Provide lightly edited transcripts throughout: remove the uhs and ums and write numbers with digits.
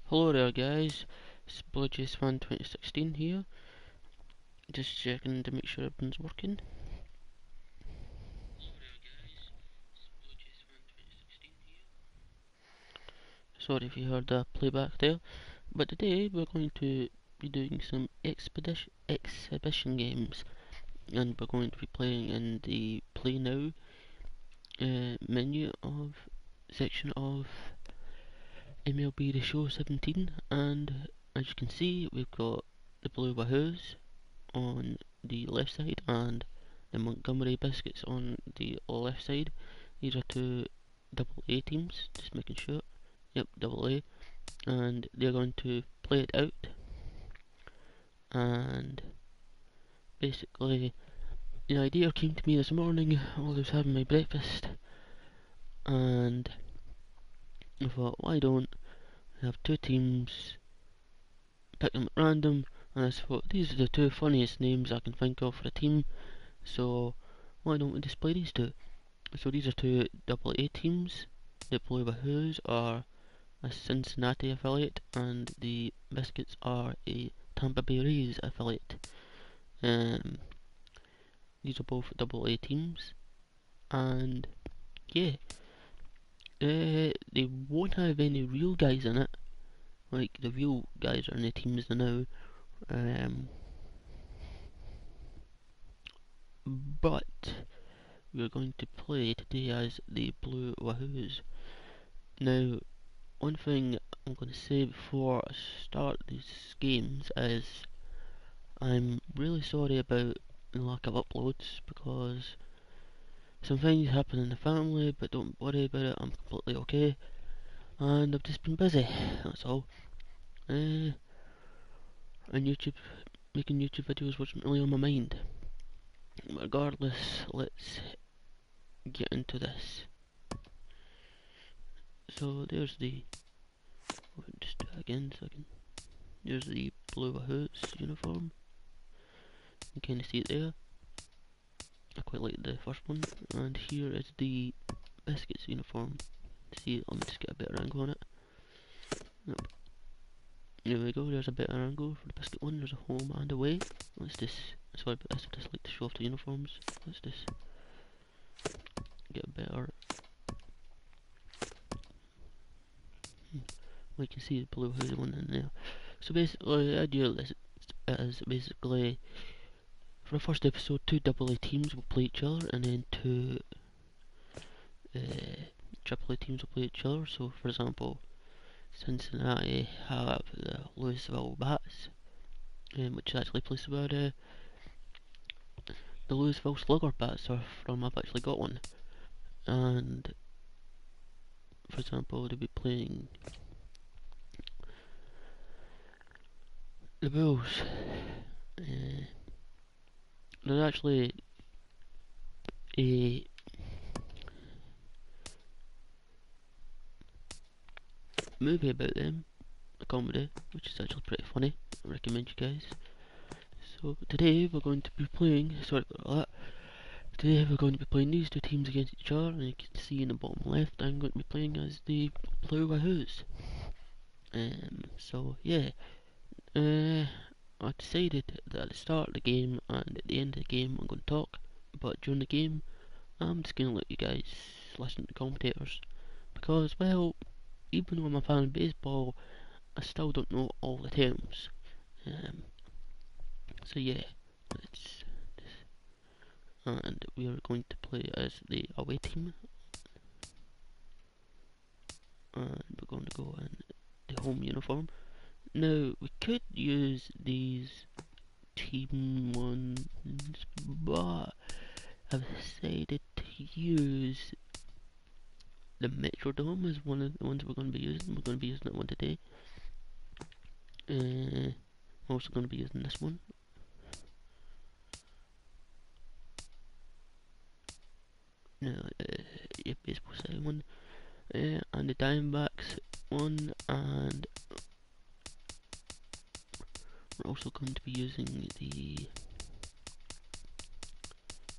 Hello there guys, it's Blue Fan 2016 here, just checking to make sure everything's working. Sorry if you heard the playback there, but today we're going to be doing some exhibition games, and we're going to be playing in the Play Now menu of section of MLB The Show 17, and as you can see we've got the Blue Wahoos on the left side and the Montgomery Biscuits on the left side. These are two double A teams, just making sure. Yep, double A. And they're going to play it out. And basically, the idea came to me this morning while I was having my breakfast. And I thought, why don't I have two teams, pick them at random. And I thought, these are the two funniest names I can think of for a team. So why don't we display these two? So these are two double A teams. The Blue Wahoos are a Cincinnati affiliate, and the Biscuits are a Tampa Bay Rays affiliate. These are both double A teams, and yeah, they won't have any real guys in it. Like the real guys are in the teams now. But we're going to play today as the Blue Wahoos. Now, one thing I'm going to say before I start these games is I'm really sorry about the lack of uploads, because some things happen in the family, but don't worry about it, I'm completely okay, and I've just been busy, that's all. And YouTube, making YouTube videos wasn't really on my mind. Regardless, let's get into this. So there's the, just do it again so I can, there's the Blue Wahoos uniform. You can see it there. I quite like the first one. And here is the Biscuits uniform. See, let me just get a better angle on it. Yep. There we go, there's a better angle for the Biscuit one. There's a home and away. Let's just, sorry about this, I just like to show off the uniforms. Let's just get a better. We can see the Blue Wahoos one in there. So basically, the idea is basically, for the first episode, two double A teams will play each other, and then two triple A teams will play each other. So, for example, Cincinnati have the Louisville Bats, which actually plays about the Louisville Slugger Bats are from. I've actually got one, and for example, they'll be playing the Bulls. There's actually a movie about them, a comedy, which is actually pretty funny. I recommend you guys. So today we're going to be playing, sorry about that, today we're going to be playing these two teams against each other, and you can see in the bottom left I'm going to be playing as the Blue Wahoos. So yeah, I decided that at the start of the game and at the end of the game I'm going to talk, but during the game I'm just going to let you guys listen to the commentators, because, well, even though I'm a fan of baseball, I still don't know all the terms. So yeah, let's and we are going to play as the away team, and we're going to go in the home uniform. Now, we could use these team ones, but I've decided to use the Metrodome as one of the ones we're going to be using. We're going to be using that one today. I'm also going to be using this one. No, yeah, baseball side one. And the Diamondbacks one, and we're also going to be using the,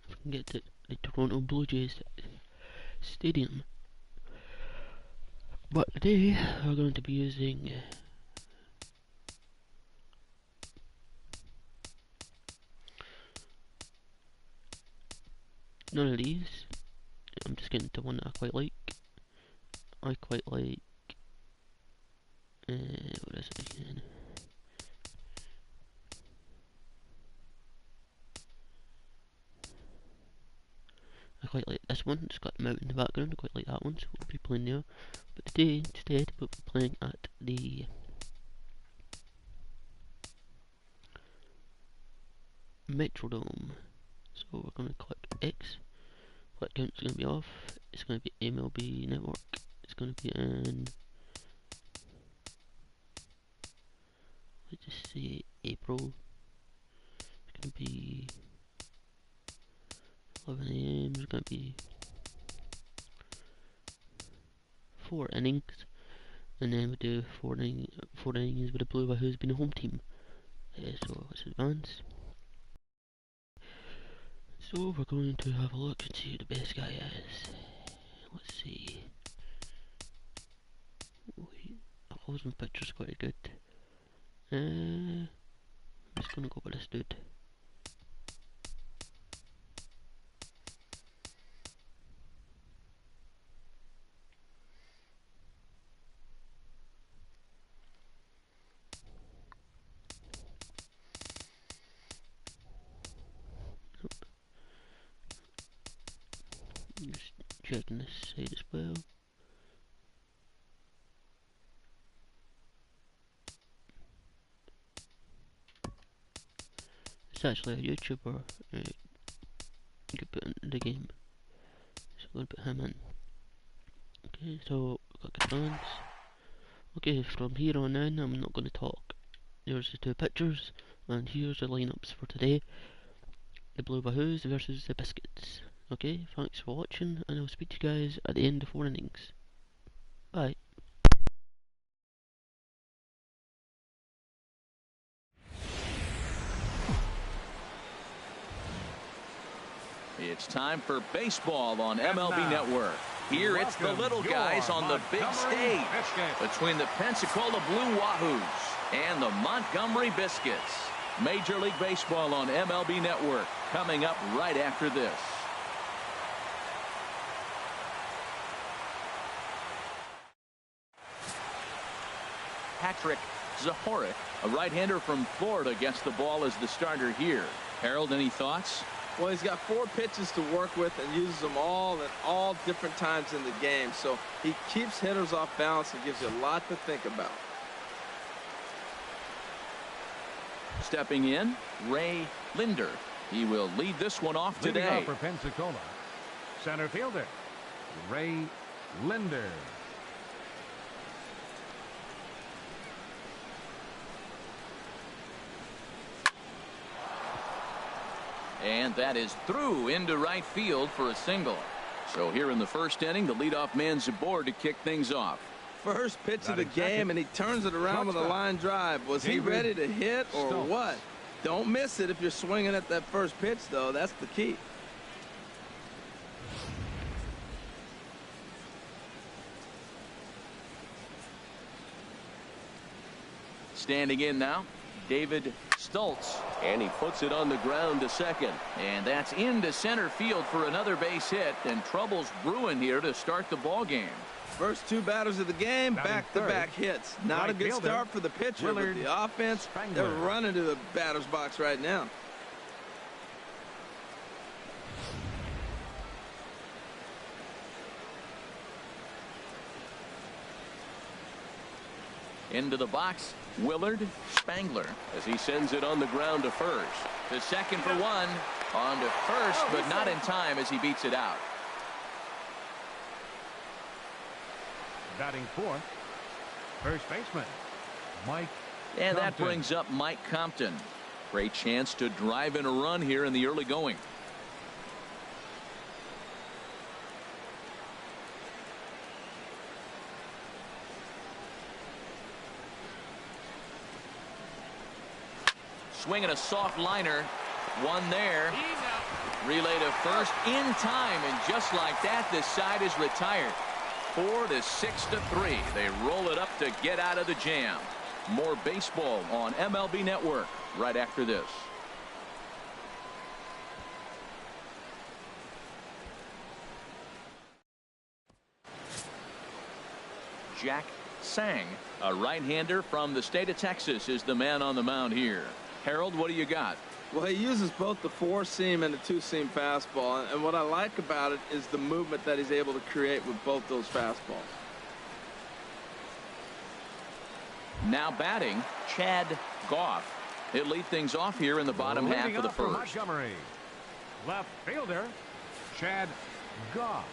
if I can get to the Toronto Blue Jays stadium. But today we're going to be using none of these. I'm just getting to one that I quite like. I quite like, what is it again? I quite like this one. It's got a mountain in the background. I quite like that one, so we'll be playing there. But today, instead, we'll be playing at the Metrodome. So we're going to click X. Click count's going to be off. It's going to be MLB Network. It's going to be in, let's just say April. It's going to be 11 AM. It's going to be 4 innings. And then we do 4 innings with the Blue Wahoos being the home team. So let's advance. So we're going to have a look and see who the best guy is. Let's see. Opposing pitcher's quite good. I'm just gonna go with this dude. Just checking this side as well. It's actually a YouTuber you could put into the game. So I'm gonna put him in. Okay, so we've got advance. Okay, from here on in I'm not gonna talk. There's the 2 pictures, and here's the lineups for today. The Blue Wahoos versus the Biscuits. Okay, thanks for watching, and I'll speak to you guys at the end of 4 innings. Bye. It's time for baseball on MLB Network. Here it's the little guys on the big stage between the Pensacola Blue Wahoos and the Montgomery Biscuits. Major League Baseball on MLB Network coming up right after this. Patrick Zahorik, a right-hander from Florida, gets the ball as the starter here. Harold, any thoughts? Well, he's got 4 pitches to work with and uses them all at all different times in the game. So he keeps hitters off balance and gives you a lot to think about. Stepping in, Ray Linder. He will lead this one off today. Leading off for Pensacola, center fielder, Ray Linder. And that is through into right field for a single. So here in the first inning, the leadoff man's aboard to kick things off. First pitch of the game, and he turns it around with a line drive. Was he ready to hit or what? Don't miss it if you're swinging at that first pitch, though. That's the key. Standing in now, David Stultz, and he puts it on the ground to second, and that's into center field for another base hit, and trouble's brewing here to start the ball game. First 2 batters of the game, back-to-back hits. Not a good start for the pitcher, but the offense, they're running to the batter's box right now. Into the box, Willard Spangler, as he sends it on the ground to first. To second for 1, on to first, but not in time as he beats it out. Batting 4th, first baseman, Mike And Compton. that brings up Mike Compton. Great chance to drive in a run here in the early going. Swinging a soft liner. One there. Relay to first in time, and just like that, this side is retired. 4-6-3. They roll it up to get out of the jam. More baseball on MLB Network right after this. Jack Sang, a right-hander from the state of Texas, is the man on the mound here. Harold, what do you got? Well, he uses both the four-seam and the two-seam fastball, and what I like about it is the movement that he's able to create with both those fastballs. Now batting, Chad Goff. He'll lead things off here in the bottom half of the first. Montgomery, left fielder, Chad Goff.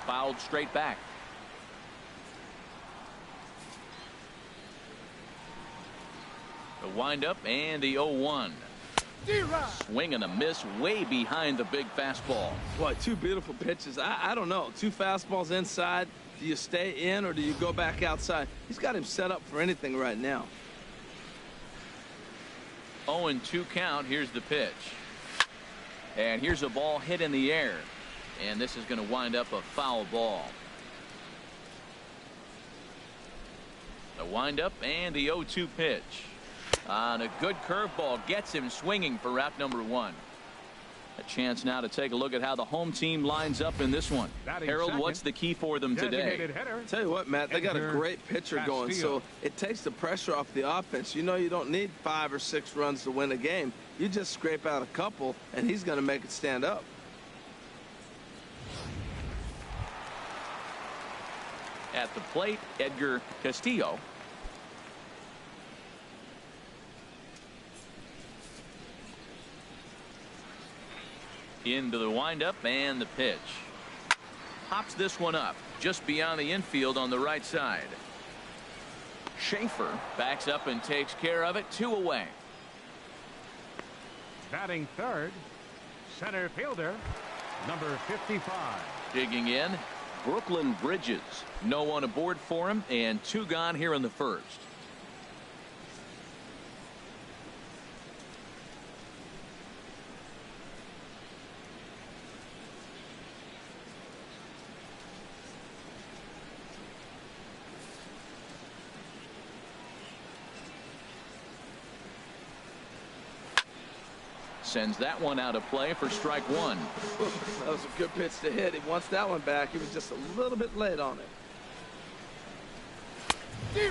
Fouled straight back. The windup and the 0-1. Swing and a miss way behind the big fastball. Boy, two beautiful pitches. I don't know. Two fastballs inside. Do you stay in or do you go back outside? He's got him set up for anything right now. 0-2 count. Here's the pitch. And here's a ball hit in the air. And this is going to wind up a foul ball. The windup and the 0-2 pitch. On a good curveball gets him swinging for out number 1. A chance now to take a look at how the home team lines up in this one. Harold, what's the key for them today? Tell you what, Matt, they got a great pitcher going, so it takes the pressure off the offense. You know you don't need 5 or 6 runs to win a game. You just scrape out a couple, and he's going to make it stand up. At the plate, Edgar Castillo. Into the windup and the pitch. Pops this one up just beyond the infield on the right side. Schaefer backs up and takes care of it. 2 away. Batting third, center fielder, number 55. Digging in, Brooklyn Bridges. No one aboard for him, and 2 gone here in the first. Sends that one out of play for strike 1. That was a good pitch to hit. He wants that one back. He was just a little bit late on it.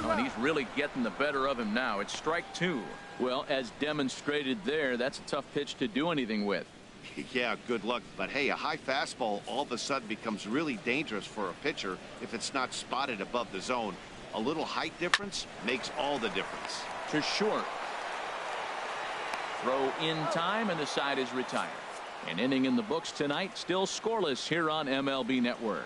Oh, and he's really getting the better of him now. It's strike 2. Well, as demonstrated there, that's a tough pitch to do anything with. Yeah, good luck. But hey, a high fastball all of a sudden becomes really dangerous for a pitcher if it's not spotted above the zone. A little height difference makes all the difference. To short. Throw in time, and the side is retired. An inning in the books tonight, still scoreless here on MLB Network.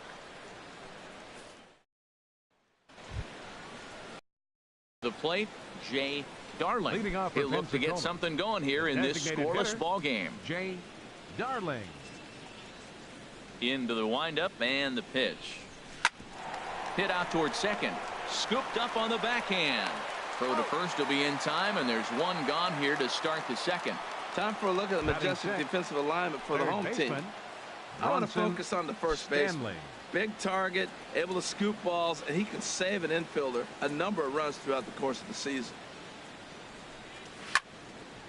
The plate, Jay Darling. He'll look to get something going here in this scoreless ball game. Jay Darling. Into the windup and the pitch. Hit out towards second. Scooped up on the backhand. Throw to first will be in time, and there's 1 gone here to start the second. Time for a look at the majestic defensive alignment for the home team. I want to focus on the first baseman. Big target, able to scoop balls, and he can save an infielder a number of runs throughout the course of the season.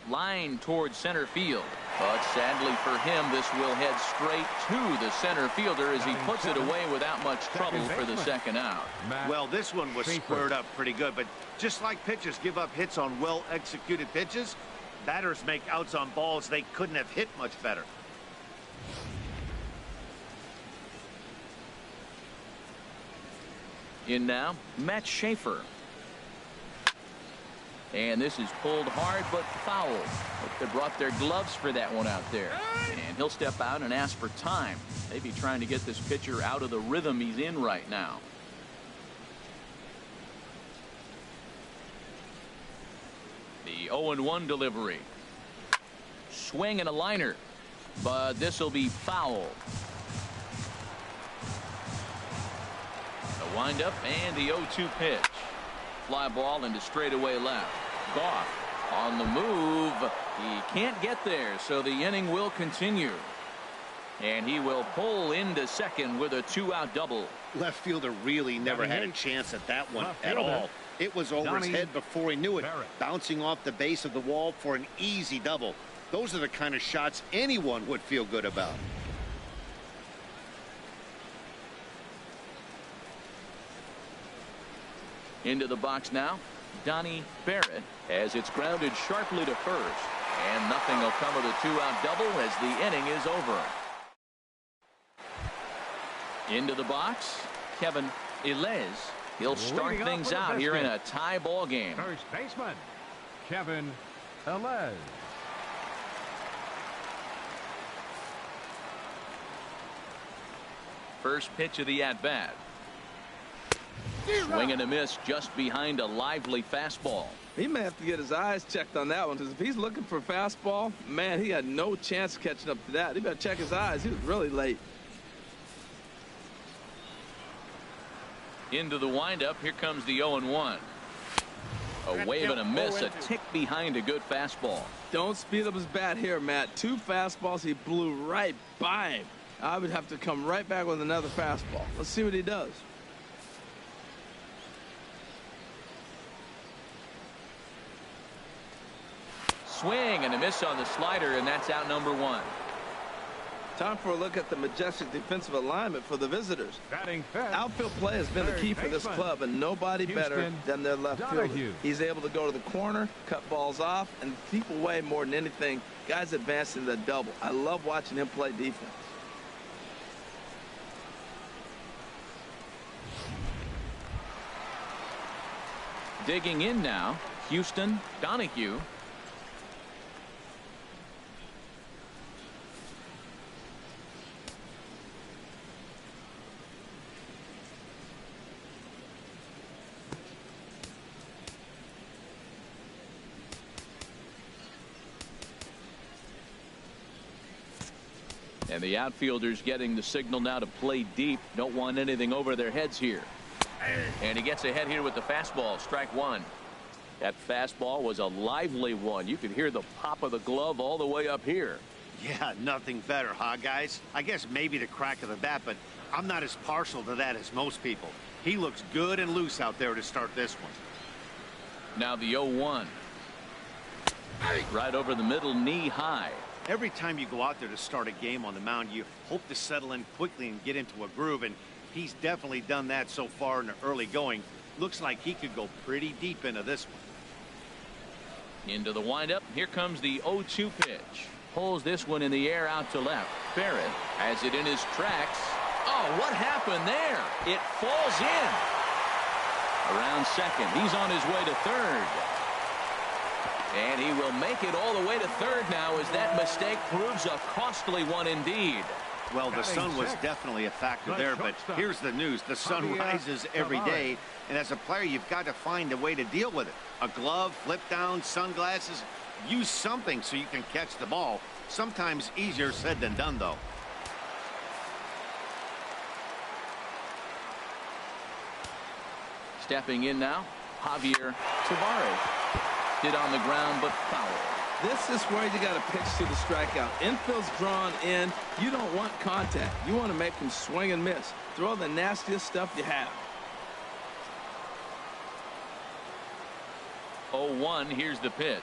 Line towards center field. But sadly for him, this will head straight to the center fielder as he puts it away without much trouble for the second out. Well, this one was squared up pretty good, but just like pitchers give up hits on well-executed pitches, batters make outs on balls they couldn't have hit much better. In now, Matt Schaefer. And this is pulled hard but foul. Hope they brought their gloves for that one out there. And he'll step out and ask for time. Maybe trying to get this pitcher out of the rhythm he's in right now. The 0-1 delivery. Swing and a liner. But this will be foul. The windup and the 0-2 pitch. Fly ball into straightaway left. Goff on the move. He can't get there, so the inning will continue. And he will pull into second with a 2-out double. Left fielder really never had a chance at that one at all. It was over his head before he knew it, bouncing off the base of the wall for an easy double. Those are the kind of shots anyone would feel good about. Into the box now, Donnie Barrett, as it's grounded sharply to first. And nothing will come of the two-out double as the inning is over. Into the box, Kevin Ilez. He'll start things out here in a tie ball game. First baseman, Kevin Ilez. First pitch of the at-bat. Swing and a miss just behind a lively fastball. He may have to get his eyes checked on that one, because if he's looking for a fastball, man, he had no chance of catching up to that. He better check his eyes. He was really late. Into the windup. Here comes the 0-1. A wave and a miss, a tick behind a good fastball. Don't speed up his bat here, Matt. Two fastballs, he blew right by him. I would have to come right back with another fastball. Let's see what he does. Swing and a miss on the slider, and that's out number one. Time for a look at the majestic defensive alignment for the visitors. Batting fifth, outfield play has been the key for this club, and nobody better than their left fielder. He's able to go to the corner, cut balls off, and keep away more than anything. Guys advancing the double. I love watching him play defense. Digging in now, Houston Donahue. And the outfielders getting the signal now to play deep. Don't want anything over their heads here. And he gets ahead here with the fastball. Strike one. That fastball was a lively one. You could hear the pop of the glove all the way up here. Yeah, nothing better, huh, guys? I guess maybe the crack of the bat, but I'm not as partial to that as most people. He looks good and loose out there to start this one. Now the 0-1. Right over the middle, knee high. Every time you go out there to start a game on the mound, you hope to settle in quickly and get into a groove, and he's definitely done that so far in the early going. Looks like he could go pretty deep into this one. Into the windup. Here comes the 0-2 pitch. Pulls this one in the air out to left. Barrett has it in his tracks. Oh, what happened there? It falls in. Around second. He's on his way to third. And he will make it all the way to third now as that mistake proves a costly one indeed. Well, the sun was definitely a factor there, but here's the news. The sun rises every day, and as a player, you've got to find a way to deal with it. A glove, flip down, sunglasses. Use something so you can catch the ball. Sometimes easier said than done, though. Stepping in now, Javier Tavares. Hit on the ground, but foul. This is where you got to pitch to the strikeout. Infield's drawn in. You don't want contact. You want to make him swing and miss. Throw the nastiest stuff you have. 0-1. Here's the pitch.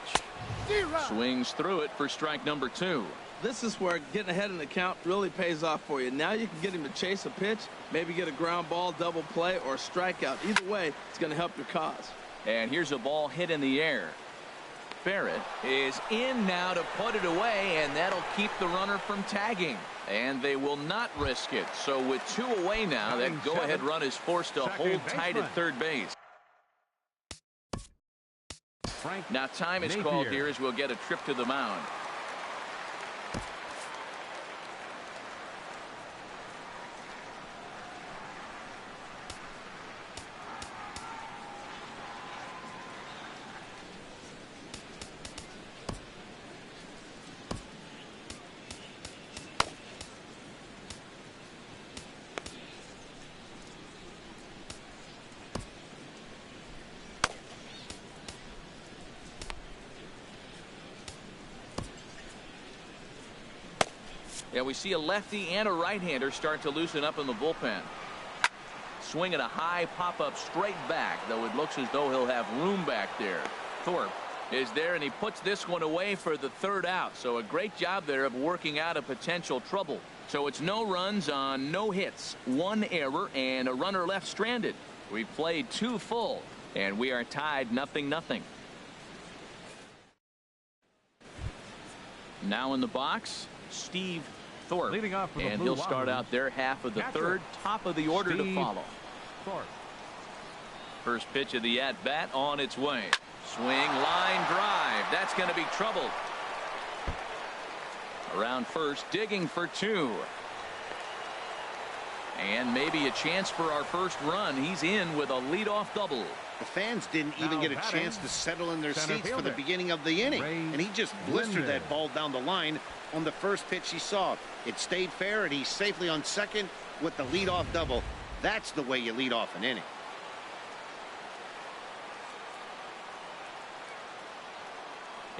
Swings through it for strike number two. This is where getting ahead in the count really pays off for you. Now you can get him to chase a pitch, maybe get a ground ball, double play, or a strikeout. Either way, it's going to help your cause. And here's a ball hit in the air. Barrett is in now to put it away, and that'll keep the runner from tagging. And they will not risk it. So with two away now, that go-ahead run is forced to hold tight at third base. Now time is called here as we'll get a trip to the mound. Yeah, we see a lefty and a right-hander start to loosen up in the bullpen. Swinging a high pop-up straight back, though it looks as though he'll have room back there. Thorpe is there, and he puts this one away for the third out. So a great job there of working out a potential trouble. So it's no runs on no hits, one error, and a runner left stranded. We played two full. And we are tied 0-0. Now in the box, Steve Thorpe. Leading off for the and Blue he'll start Wahoos, out their half of the catcher, third. Top of the order to Steve follow. Thorpe. First pitch of the at-bat on its way. Swing, line drive. That's going to be trouble. Around first, digging for 2. And maybe a chance for our first run. He's in with a leadoff double. The fans didn't even get a chance to settle in their seats for the beginning of the inning. And he just blistered that ball down the line on the first pitch he saw. It stayed fair, and he's safely on second with the leadoff double. That's the way you lead off an inning.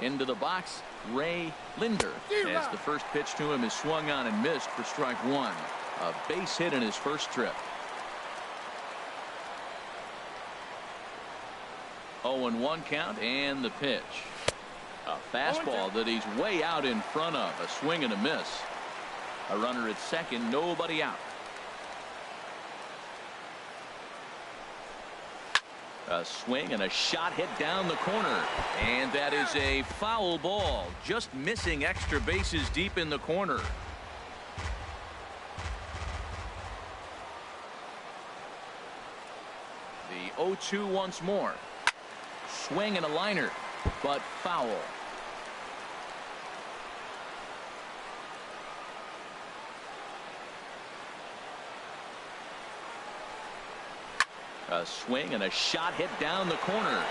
Into the box, Ray Linder, as the first pitch to him is swung on and missed for strike 1. A base hit in his first trip. 0-1 count, and the pitch. A fastball that he's way out in front of. A swing and a miss. A runner at second, nobody out. A swing and a shot hit down the corner. And that is a foul ball. Just missing extra bases deep in the corner. The 0-2 once more. Swing and a liner, but foul. A swing and a shot hit down the corner.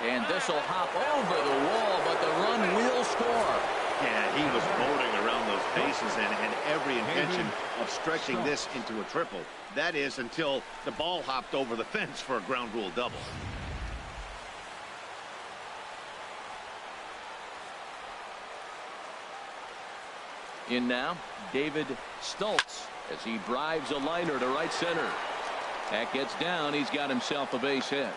And this will hop over the wall, but the run will score. Yeah, he was boating around those bases and had every intention of stretching this into a triple. That is until the ball hopped over the fence for a ground rule double. In now, David Stultz as he drives a liner to right center. That gets down. He's got himself a base hit.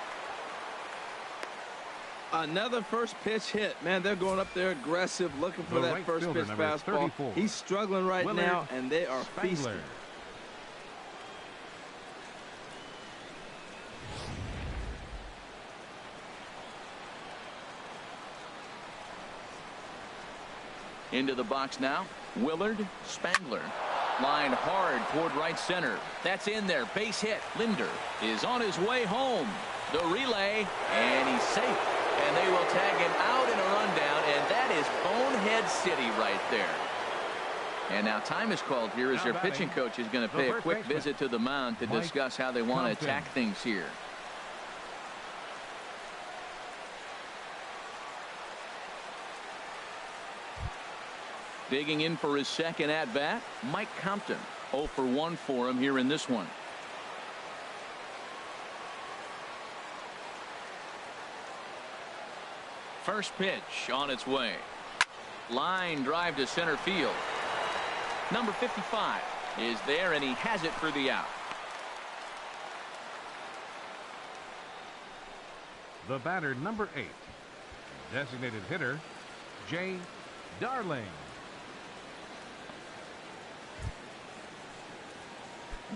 Another first pitch hit. Man, they're going up there aggressive, looking for that first pitch fastball. He's struggling right now, and they are feasting. Into the box now, Willard Spangler. Line hard toward right center. That's in there. Base hit. Linder is on his way home. The relay, and he's safe. And they will tag him out in a rundown, and that is Bonehead City right there. And now time is called here as their pitching coach is going to pay a quick visit to the mound to discuss how they want to attack things here. Digging in for his second at-bat, Mike Compton. 0 for 1 for him here in this one. First pitch on its way. Line drive to center field. Number 55 is there, and he has it for the out. The batter, number 8. Designated hitter, Jay Darling.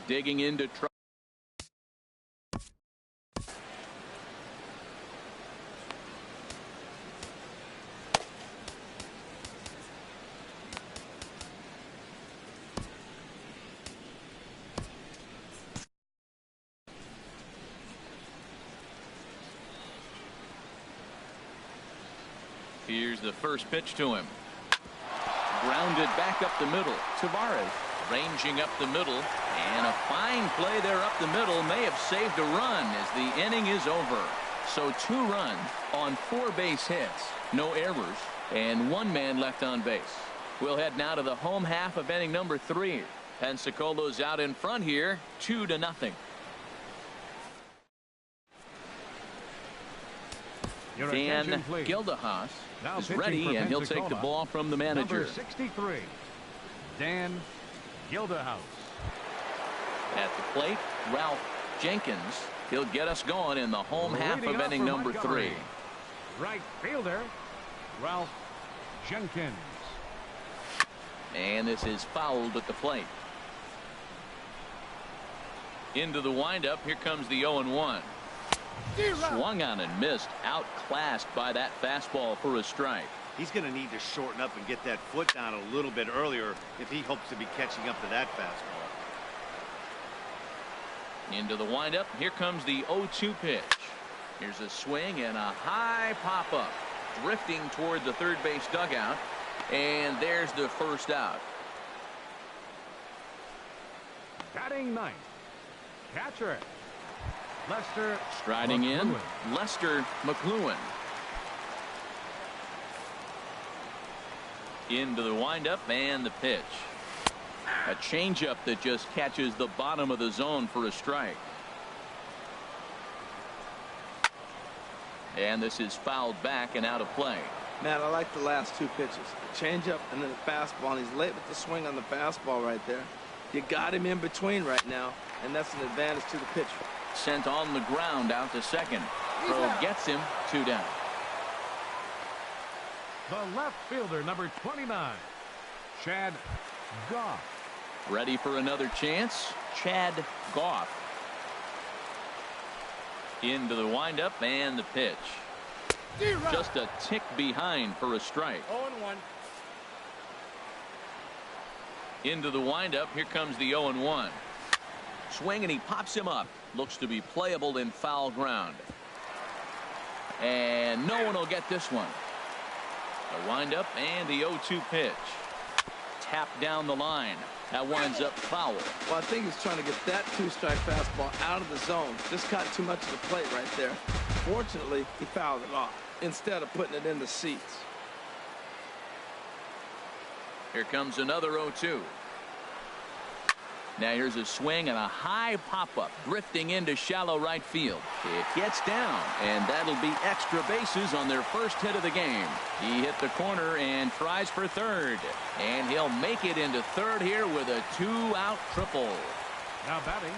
Digging into trouble. Here's the first pitch to him. Grounded back up the middle. Tavares ranging up the middle, and a fine play there up the middle may have saved a run as the inning is over. So 2 runs on 4 base hits, no errors, and 1 man left on base. We'll head now to the home half of inning number 3. Pensacola's out in front here, 2-0. Dan Gildehaus is ready, and he'll take the ball from the manager. Number 63, Dan Gildehaus. At the plate, Ralph Jenkins. He'll get us going in the home half of inning number 3. Right fielder, Ralph Jenkins. And this is fouled at the plate. Into the windup. Here comes the 0-1. Swung on and missed. Outclassed by that fastball for a strike. He's going to need to shorten up and get that foot down a little bit earlier if he hopes to be catching up to that fastball. Into the windup. Here comes the 0-2 pitch. Here's a swing and a high pop-up. Drifting toward the third base dugout. And there's the first out. Batting ninth, catcher Lester. Striding in, Lester McLuhan. Into the windup and the pitch. A changeup that just catches the bottom of the zone for a strike. And this is fouled back and out of play. Man, I like the last two pitches. The changeup and then the fastball. And he's late with the swing on the fastball right there. You got him in between right now, and that's an advantage to the pitcher. Sent on the ground out to second. Throw gets him, 2 down. The left fielder, number 29, Chad Goff. Ready for another chance. Chad Goff. Into the windup and the pitch. Just a tick behind for a strike. 0-1. Into the windup. Here comes the 0-1. Swing and he pops him up. Looks to be playable in foul ground. And no one will get this one. The windup and the 0-2 pitch. Tapped down the line. That winds up foul. Well, I think he's trying to get that 2-strike fastball out of the zone. Just caught too much of the plate right there. Fortunately, he fouled it off instead of putting it in the seats. Here comes another 0-2. Now here's a swing and a high pop-up drifting into shallow right field. It gets down, and that'll be extra bases on their first hit of the game. He hit the corner and tries for third, and he'll make it into third here with a 2-out triple. Now batting,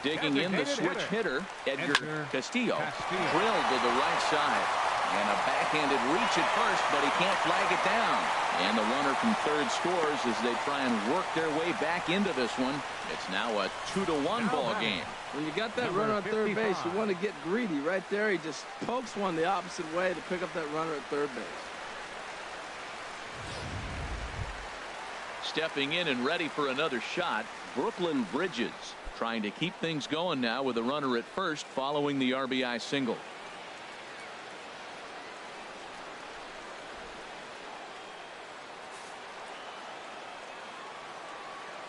digging in the switch hitter, Edgar Castillo. Drilled to the right side. And a backhanded reach at first, but he can't flag it down. And the runner from third scores as they try and work their way back into this one. It's now a 2-1 ball game. When you got that runner on third base, you want to get greedy. Right there, he just pokes one the opposite way to pick up that runner at third base. Stepping in and ready for another shot, Brooklyn Bridges. Trying to keep things going now with a runner at first following the RBI single.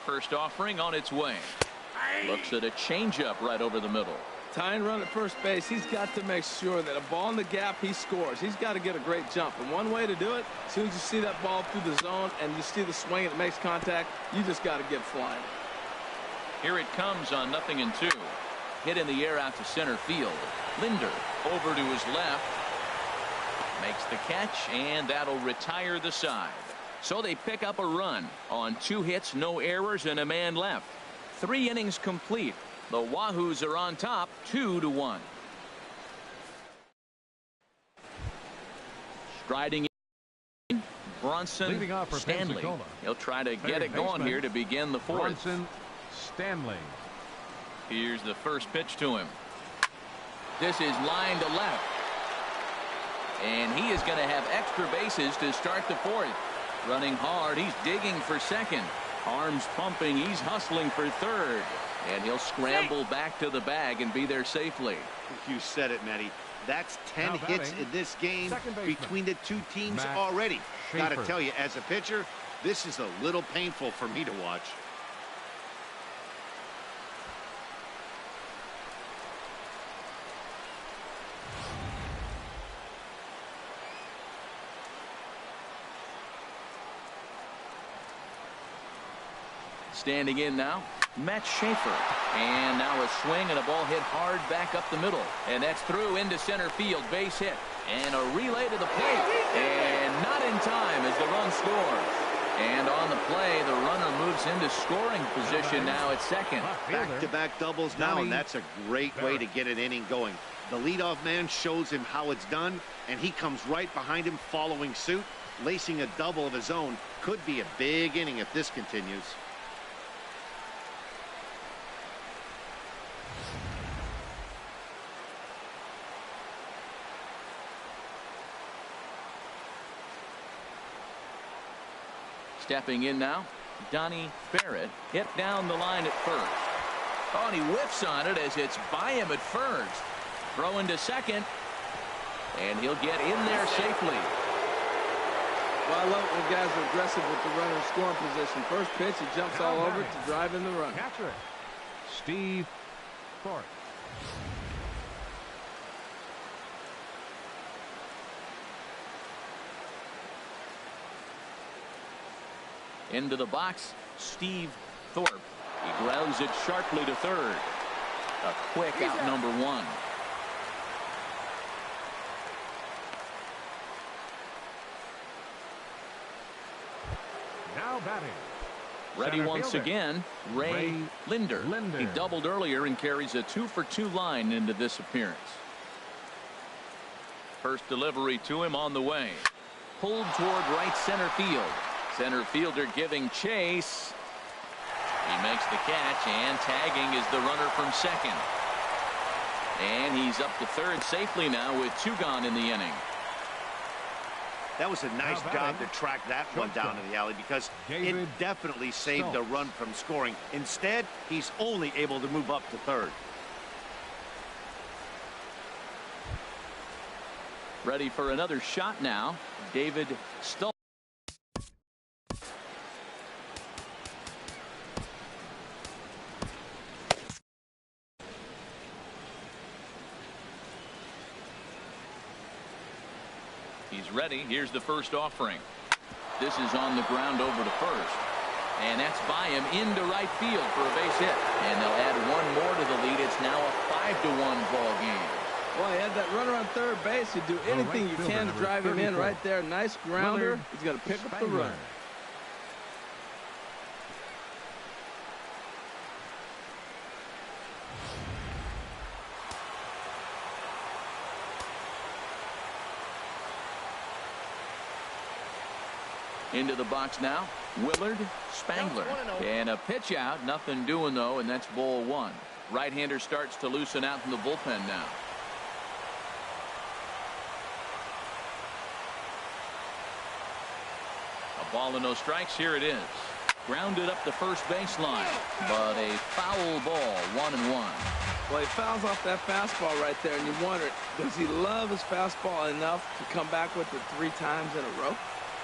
First offering on its way. Looks at a changeup right over the middle. Tying run at first base, he's got to make sure that a ball in the gap, he scores. He's got to get a great jump. And one way to do it, as soon as you see that ball through the zone and you see the swing and it makes contact, you just got to get flying. Here it comes on 0-2. Hit in the air out to center field. Linder over to his left. Makes the catch, and that'll retire the side. So they pick up a run on 2 hits, no errors, and a man left. 3 innings complete. The Wahoos are on top, 2-1. Striding in, Bronson Stanley. Pensacola. He'll try to get it going here to begin the 4th. Bronson Stanley. Here's the first pitch to him. This is line to left. And he is going to have extra bases to start the 4th. Running hard, he's digging for second. Arms pumping, he's hustling for third. And he'll scramble back to the bag and be there safely. You said it, Matty. That's 10 hits in this game between the 2 teams already. Got to tell you, as a pitcher, this is a little painful for me to watch. Standing in now, Matt Schaefer. And now a swing and a ball hit hard back up the middle. And that's through into center field, base hit. And a relay to the plate. And not in time as the run scores. And on the play, the runner moves into scoring position now at second. Back-to-back doubles now, and that's a great way to get an inning going. The leadoff man shows him how it's done, and he comes right behind him following suit. Lacing a double of his own could be a big inning if this continues. Stepping in now, Donnie Barrett hit down the line at first. Oh, and he whiffs on it as it's by him at first. Throw into second, and he'll get in there safely. Well, I love it when guys are aggressive with the runner in scoring position. First pitch, he jumps all over it to drive in the run. Catcher, Steve Thorpe. Into the box, Steve Thorpe. He grounds it sharply to third. A quick out number one. Now batting. Ready Center once fielder. again, Ray Linder. Linder. He doubled earlier and carries a 2-for-2 line into this appearance. First delivery to him on the way. Pulled toward right center field. Center fielder giving chase. He makes the catch, and tagging is the runner from second. And he's up to third safely now with 2 gone in the inning. That was a nice job to track that one down to the alley, because it definitely saved the run from scoring. Instead, he's only able to move up to third. Ready for another shot now, David Stoltz. He's ready. Here's the first offering. This is on the ground over to first. And that's by him into right field for a base hit. And they'll add one more to the lead. It's now a 5-1 ball game. Well, he had that runner on third base. You do anything you can to drive him in right there. Nice grounder. He's going to pick up the run. Into the box now, Willard Spangler. And a pitch out, nothing doing though, and that's ball one. Right-hander starts to loosen out in the bullpen now. A ball and no strikes, here it is. Grounded up the first baseline, but a foul ball, 1-1. Well, he fouls off that fastball right there, and you wonder, does he love his fastball enough to come back with it 3 times in a row?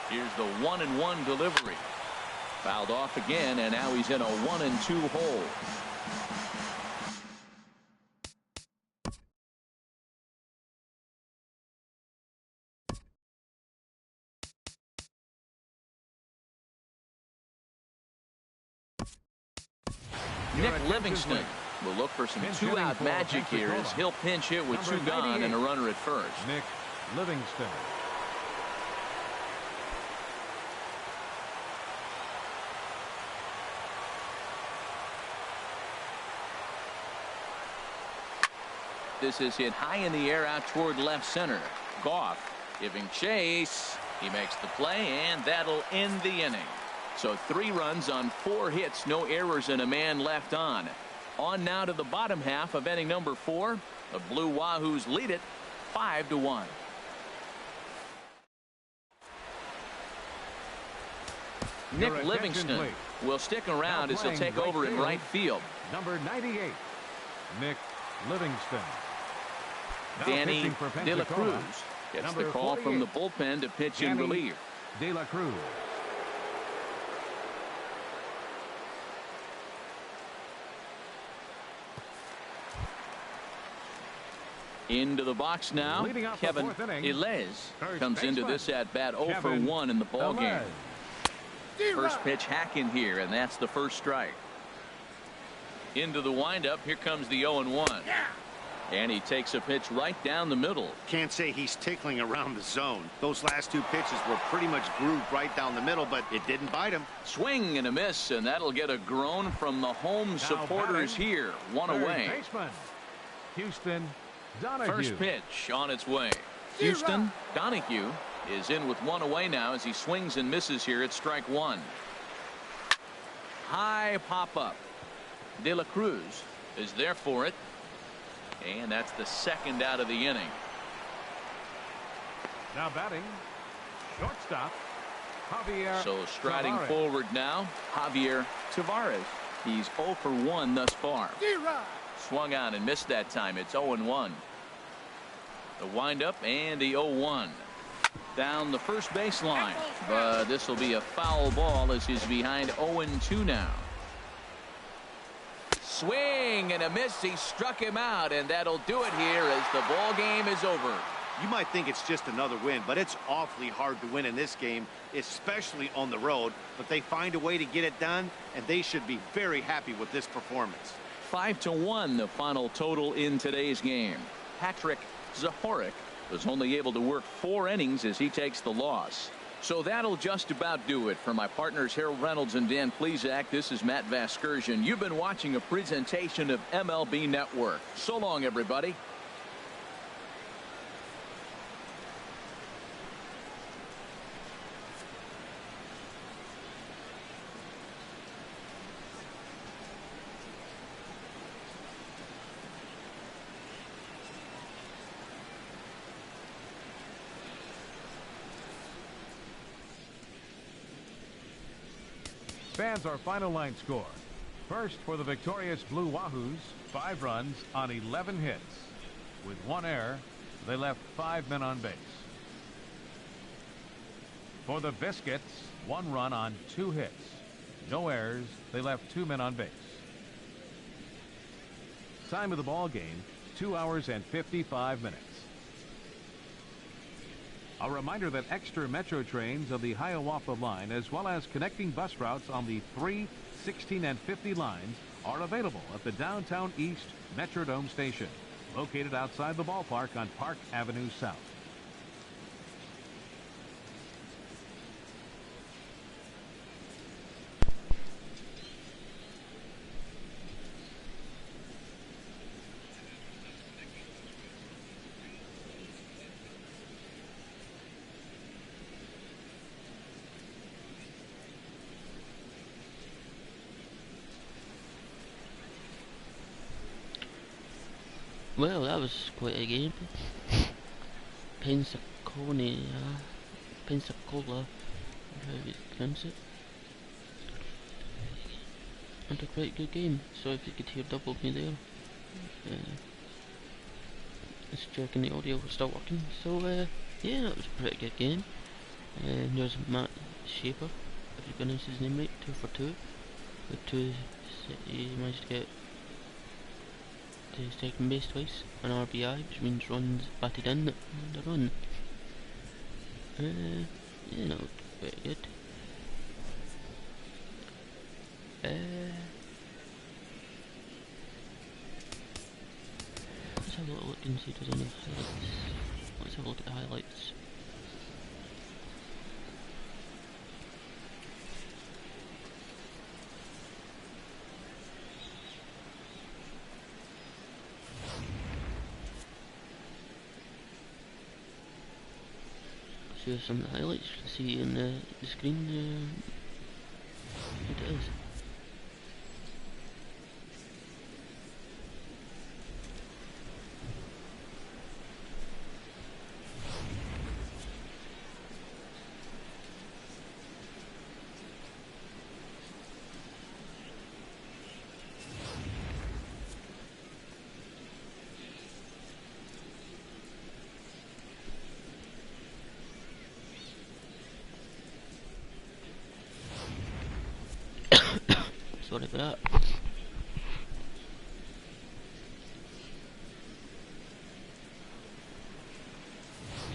Here's the 1-1 delivery. Fouled off again, and now he's in a 1-2 hole. Nick Livingston will look for some 2-out magic here as he'll pinch hit with 2 gone and a runner at first. Nick Livingston. This is hit high in the air out toward left center. Goff giving chase. He makes the play, and that'll end the inning. So 3 runs on 4 hits, no errors, and a man left on. On now to the bottom half of inning number 4. The Blue Wahoos lead it 5-1. Nick Livingston will stick around as he'll take over in right field. Number 98, Nick Livingston. Danny De La Cruz gets the call from the bullpen to pitch in relief. De La Cruz. Into the box now, Kevin Ilez comes into this at bat 0 for 1 in the ball game. First pitch hacking here, and that's the first strike. Into the windup, here comes the 0-1. And he takes a pitch right down the middle. Can't say he's tickling around the zone. Those last 2 pitches were pretty much grooved right down the middle, but it didn't bite him. Swing and a miss, and that'll get a groan from the home supporters here. 1 away. Baseman, Houston Donahue. First pitch on its way. Houston Donahue is in with 1 away now as he swings and misses here at strike 1. High pop up. De La Cruz is there for it. And that's the 2nd out of the inning. Now batting, shortstop, Javier So striding Tavares. forward now, Javier Tavares. He's 0 for 1 thus far. Swung on and missed that time. It's 0-1. The windup and the 0-1. Down the first baseline. But this will be a foul ball as he's behind 0-2 now. Swing and a miss. He struck him out, and that'll do it here as the ball game is over. You might think it's just another win, but it's awfully hard to win in this game, especially on the road. But they find a way to get it done, and they should be very happy with this performance. 5-1 the final total in today's game. Patrick Zahorik was only able to work 4 innings as he takes the loss. So that'll just about do it. For my partners Harold Reynolds and Dan Plesac, this is Matt Vasgersian. You've been watching a presentation of MLB Network. So long, everybody. Fans, our final line score. First for the victorious Blue Wahoos, 5 runs on 11 hits. With 1 error, they left 5 men on base. For the Biscuits, 1 run on 2 hits. No errors, they left 2 men on base. Time of the ball game, 2 hours and 55 minutes. A reminder that extra Metro trains of the Hiawatha line, as well as connecting bus routes on the 3, 16, and 50 lines, are available at the Downtown East Metrodome station, located outside the ballpark on Park Avenue South. Well, that was quite a game. Pensacola, how you pronounce it. And a quite good game. So if you could hear double me there, just checking the audio was still working. So yeah, that was a pretty good game. There's Matt Schaefer, if you pronounce his name right, 2 for 2. With 2, he managed to get to second base twice, an RBI, which means runs batted in and a run. You know, very good. Let's have a little look and see if there's any highlights. Let's have a look at the highlights. Here's some of the highlights to see in the screen. It is. Sorry for that.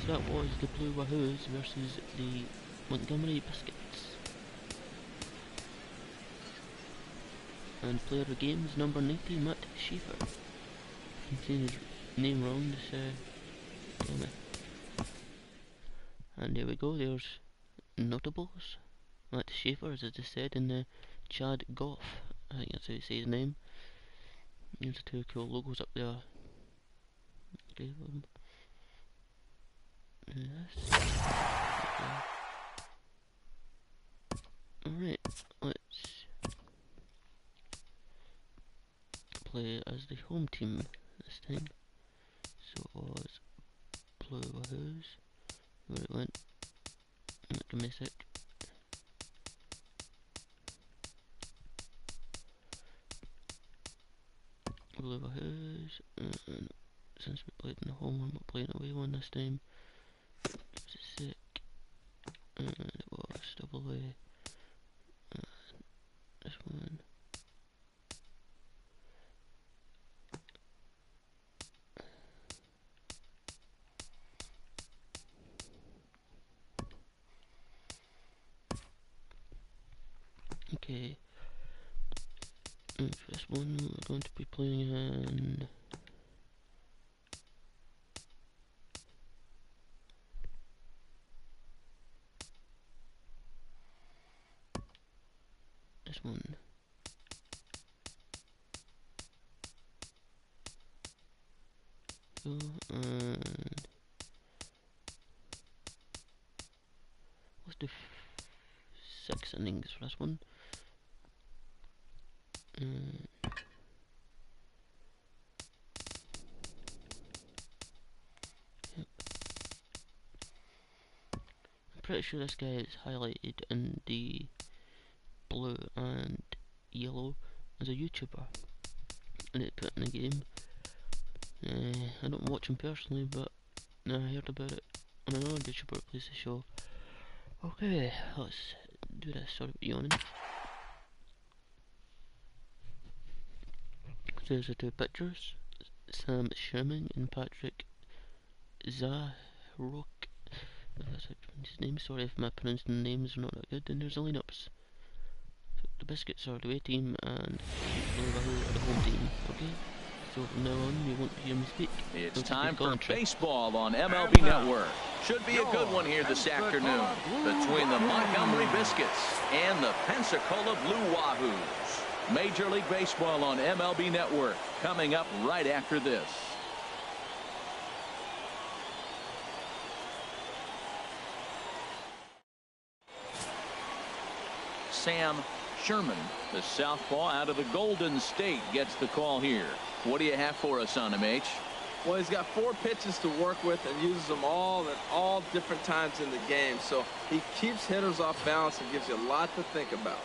So that was the Blue Wahoos versus the Montgomery Biscuits. And player of the game is number 90, Matt Schaefer. If I'm saying his name wrong, just tell me. And there we go, there's notables. Matt Schaefer, as I just said, and Chad Goff, I think that's how you say his name. There's the 2 cool logos up there. Okay, yes. Okay. Alright, let's play as the home team this time. So it was Blue Wahoos. Where it went. Montgomery Biscuits. Blue Wahoos. And since we played in the home one, we're playing away one this time. Gives it sick. And it was double A. And this one. Okay. And for this one, we're going to be playing in this one. So, and let's do 6 innings for this one. Yep. I'm pretty sure this guy is highlighted in the blue and yellow as a YouTuber, and it put in the game. I don't watch him personally, but I heard about it on another YouTuber that plays the show. Okay, let's do this. Sorry about yawning. So there's the 2 pictures, Sam Sherman and Patrick Zahrok. That's his name. Sorry if my pronouncing names are not that good. And there's the lineups. So the Biscuits are the away team and Blue Wahoo are the home team. Okay. So from now on, you won't hear me speak. It's time for baseball on MLB Network. Should be a good one here this afternoon between the Montgomery Biscuits and the Pensacola Blue Wahoos. Major League Baseball on MLB Network coming up right after this. Sam Sherman, the southpaw out of the Golden State, gets the call here. What do you have for us on him, H? Well, he's got 4 pitches to work with and uses them all at all different times in the game. So he keeps hitters off balance and gives you a lot to think about.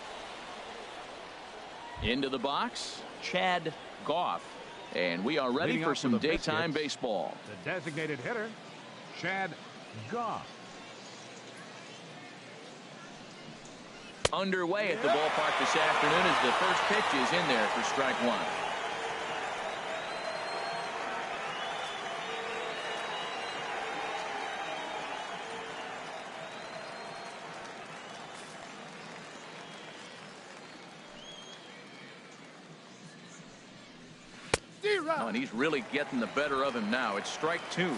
Into the box, Chad Goff. And we are ready for some daytime baseball. The designated hitter, Chad Goff. Underway at the ballpark this afternoon as the first pitch is in there for strike 1. Oh, and he's really getting the better of him now. It's strike 2.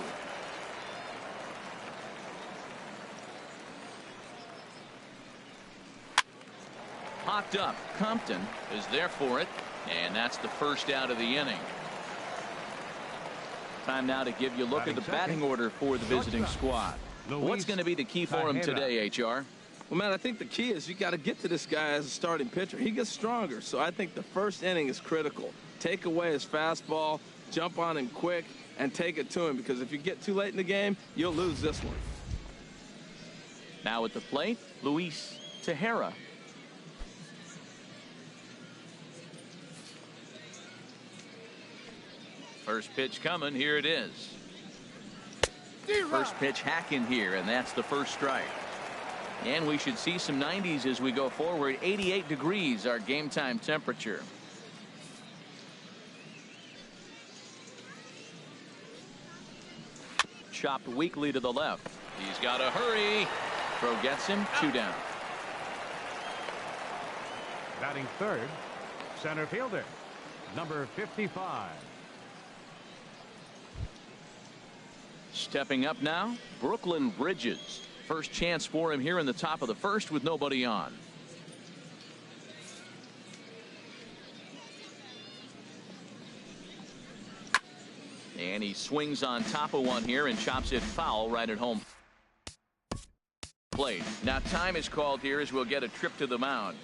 Popped up. Compton is there for it, and that's the first out of the inning. Time now to give you a look at the batting order for the visiting squad. What's going to be the key for him today, HR? Well, man, I think the key is you got to get to this guy as a starting pitcher. He gets stronger, so I think the first inning is critical. Take away his fastball, jump on him quick, and take it to him, because if you get too late in the game, you'll lose this one. Now at the plate, Luis Tejera. First pitch coming. Here it is. First pitch hacking here, and that's the first strike. And we should see some 90s as we go forward. 88 degrees, our game time temperature. Chopped weakly to the left. He's got to hurry. Throw gets him. 2 down. Batting third, center fielder, number 55. Stepping up now, Brooklyn Bridges. First chance for him here in the top of the first with nobody on. And he swings on top of one here and chops it foul right at home plate. Now time is called here as we'll get a trip to the mound.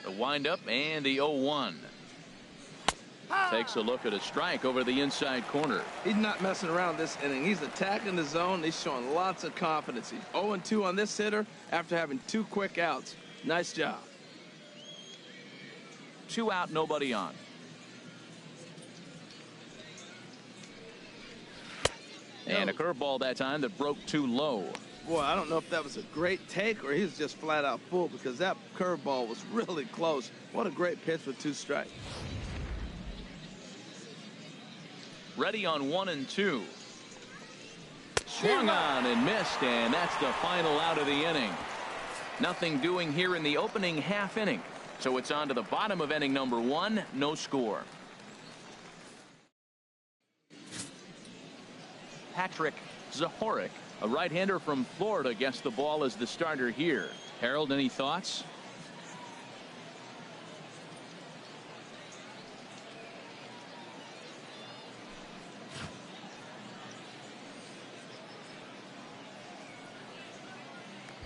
The windup and the 0-1. Takes a look at a strike over the inside corner. He's not messing around this inning. He's attacking the zone. He's showing lots of confidence. He's 0-2 on this hitter after having 2 quick outs. Nice job. 2 out, nobody on. And a curveball that time that broke too low. Boy, I don't know if that was a great take or he was just flat out full, because that curveball was really close. What a great pitch with 2 strikes. Ready on 1-2. Swung on and missed, and that's the final out of the inning. Nothing doing here in the opening half inning. So it's on to the bottom of inning number 1. No score. Patrick Zahorik, a right-hander from Florida, gets the ball as the starter here. Harold, any thoughts?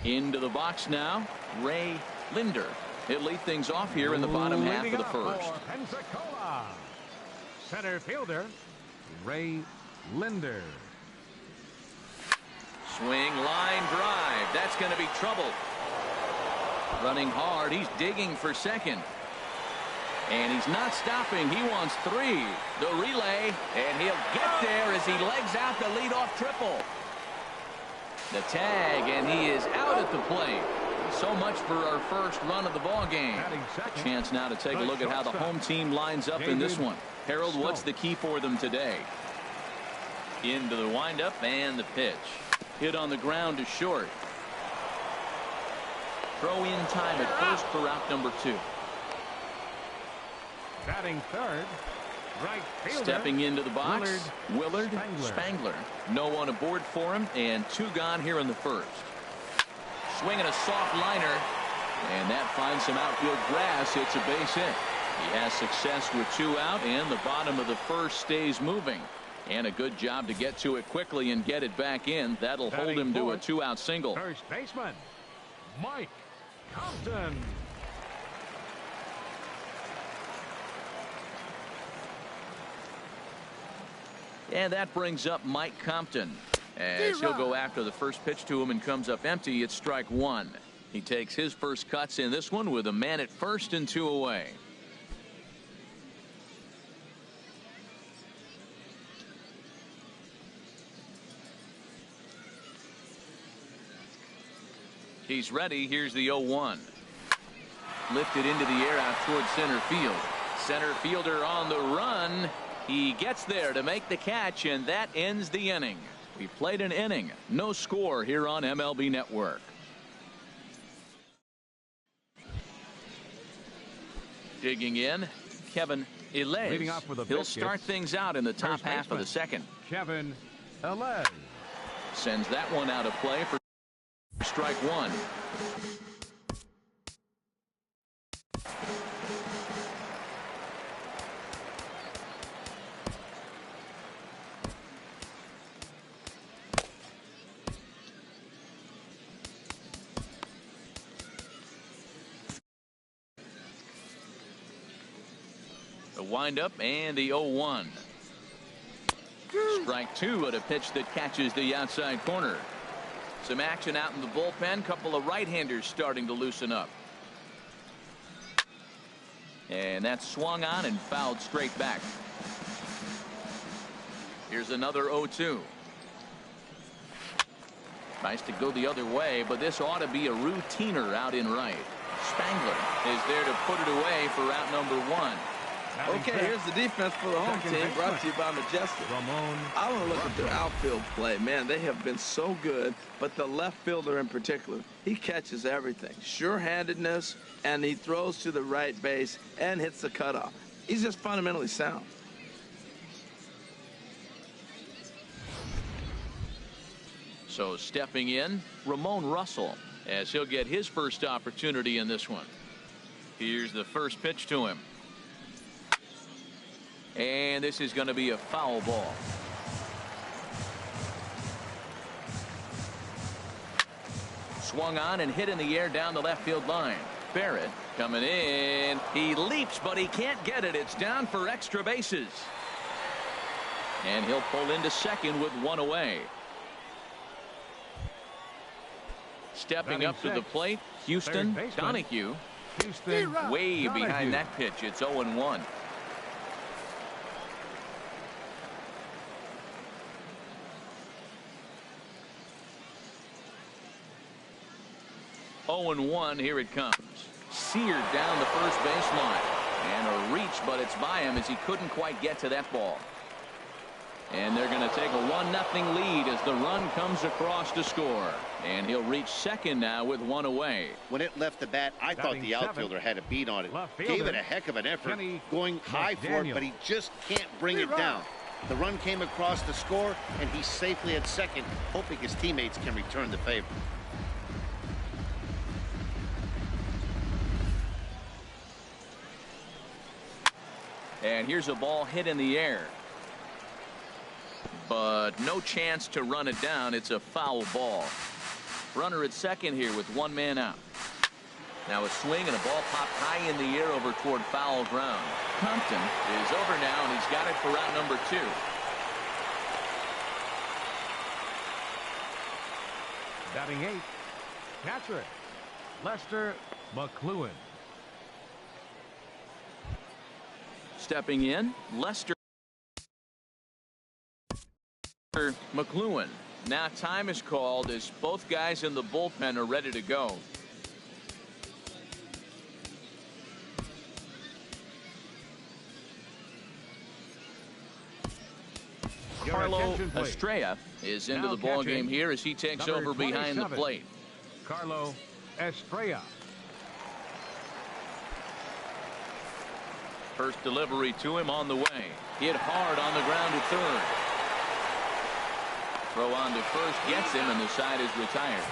Into the box now, Ray Linder. He'll lead things off here in the bottom half of the first. Pensacola, center fielder Ray Linder. Swing, line drive. That's going to be trouble. Running hard. He's digging for second. And he's not stopping. He wants 3. The relay, and he'll get there as he legs out the leadoff triple. The tag, and he is out at the plate. So much for our first run of the ball game. Chance now to take a look at how the home team lines up in this one. Harold, what's the key for them today? Into the windup and the pitch. Hit on the ground to short. Throw in time at first for out number 2. Batting third, right fielder. Stepping into the box, Willard Spangler. No one aboard for him, and 2 gone here in the first. Swinging a soft liner, and that finds some outfield grass. It's a base hit. He has success with 2 out, and the bottom of the first stays moving. And a good job to get to it quickly and get it back in. That'll hold him to a 2-out single. First baseman, Mike Compton. And that brings up Mike Compton. As he'll go after the first pitch to him and comes up empty. It's strike 1. He takes his first cuts in this one with a man at first and 2 away. He's ready. Here's the 0-1. Lifted into the air out towards center field. Center fielder on the run. He gets there to make the catch, and that ends the inning. We played an inning. No score here on MLB Network. Digging in, Kevin Elez. Leading off with the He'll Biscuits. start things out in the top half of the second. Kevin Elez. Sends that one out of play for strike 1. The windup and the 0-1. Strike 2 at a pitch that catches the outside corner. Some action out in the bullpen. Couple of right-handers starting to loosen up. And that's swung on and fouled straight back. Here's another 0-2. Tries to go the other way, but this ought to be a routiner out in right. Spangler is there to put it away for out number 1. Okay, here's the defense for the home team, brought to you by Majestic. I want to look at their outfield play. Man, they have been so good, but the left fielder in particular, he catches everything. Sure-handedness, and he throws to the right base and hits the cutoff. He's just fundamentally sound. So stepping in, Ramon Russell, as he'll get his first opportunity in this one. Here's the first pitch to him. And this is going to be a foul ball. Swung on and hit in the air down the left field line. Barrett coming in. He leaps, but he can't get it. It's down for extra bases. And he'll pull into second with one away. Stepping up to the plate, Houston Donahue. Way behind that pitch. It's 0-1. Here it comes. Seared down the first baseline. And a reach, but it's by him as he couldn't quite get to that ball. And they're going to take a 1-0 lead as the run comes across to score. And he'll reach second now with one away. When it left the bat, I thought the outfielder had a beat on it. Gave it a heck of an effort, going high for it, but he just can't bring it down. The run came across to score, and he's safely at second, hoping his teammates can return the favor. And here's a ball hit in the air. But no chance to run it down. It's a foul ball. Runner at second here with one man out. Now a swing and a ball popped high in the air over toward foul ground. Compton is over now, and he's got it for out number 2. Batting 8th, catcher Lester McLuhan. Stepping in, Lester McLuhan. Now time is called as both guys in the bullpen are ready to go. Carlo Estrella is into the ball game here as he takes over behind the plate. Carlo Estrella. First delivery to him on the way. Hit hard on the ground to third. Throw on to first gets him, and the side is retired.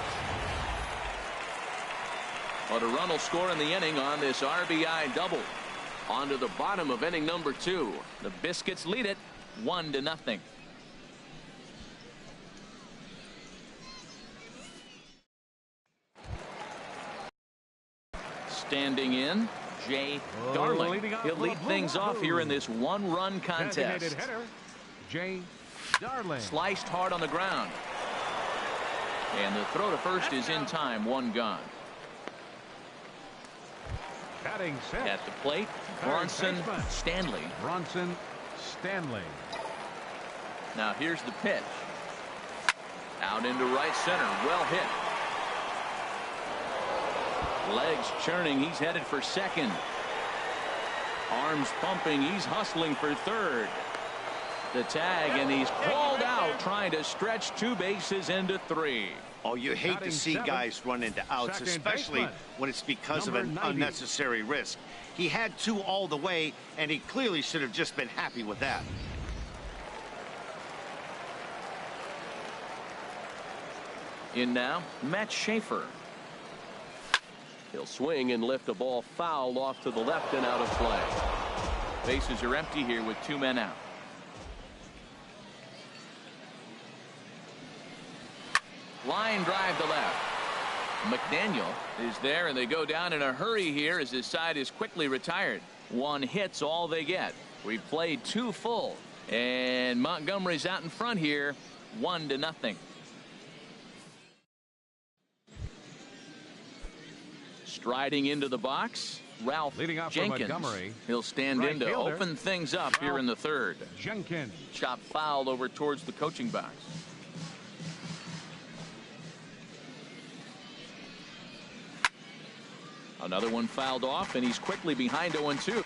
But a run will score in the inning on this RBI double. On to the bottom of inning number 2. The Biscuits lead it 1-0. Standing in, Jay Darling. He'll lead things off here in this one-run contest. Jay Darling. Sliced hard on the ground. And the throw to first is in time. One gone. Batting set. At the plate, Bronson Stanley. Bronson Stanley. Now here's the pitch. Out into right center. Well hit. Legs churning. He's headed for second. Arms pumping. He's hustling for third. The tag, and he's called out trying to stretch 2 bases into 3. Oh, you hate to see guys run into outs, especially when it's because of an unnecessary risk. He had 2 all the way, and he clearly should have just been happy with that. In now, Matt Schaefer. He'll swing and lift a ball foul off to the left and out of play. Bases are empty here with 2 men out. Line drive to left. McDaniel is there, and they go down in a hurry here as his side is quickly retired. 1 hit's all they get. We played 2 full, and Montgomery's out in front here, 1-0. Striding into the box, Ralph Jenkins. He'll stand in to open things up here in the third. Jenkins. Chop foul over towards the coaching box. Another one fouled off, and he's quickly behind 0-2.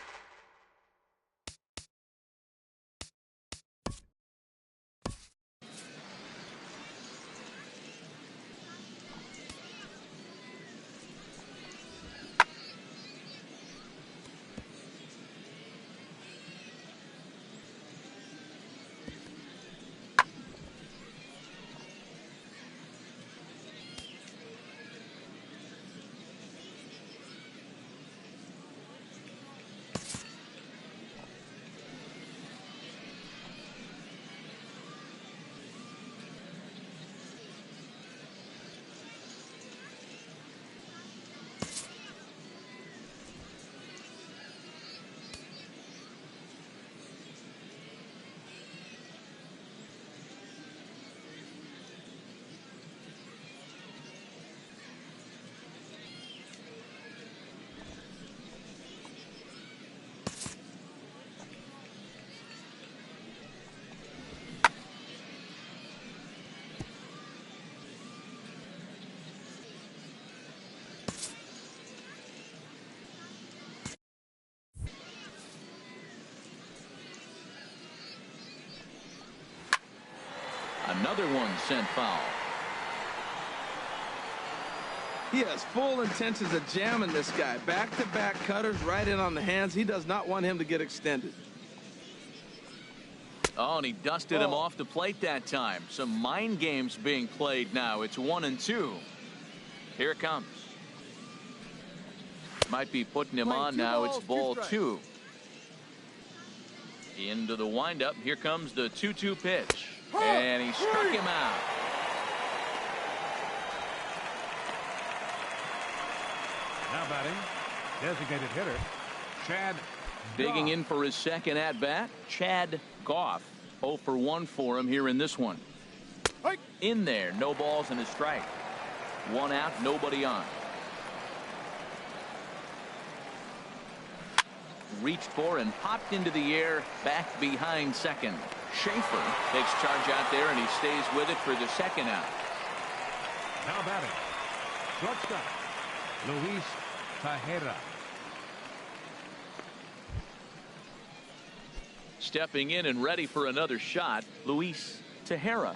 another one sent foul. He has full intentions of jamming this guy. Back-to-back cutters right in on the hands. He does not want him to get extended. Oh, and he dusted him off the plate that time. Some mind games being played now. It's 1-2. Here it comes. Might be putting him on now. It's ball 2. Into the windup. Here comes the 2-2 pitch. And he struck him out. Now batting, designated hitter, Chad. Digging in for his second at-bat, Chad Goff. 0 for 1 for him here in this one. In there, no balls and a strike. 1 out, nobody on. Reached for and popped into the air back behind second. Schaefer takes charge out there, and he stays with it for the second out. Now batting, shortstop, Luis Tejera. Stepping in and ready for another shot, Luis Tejera.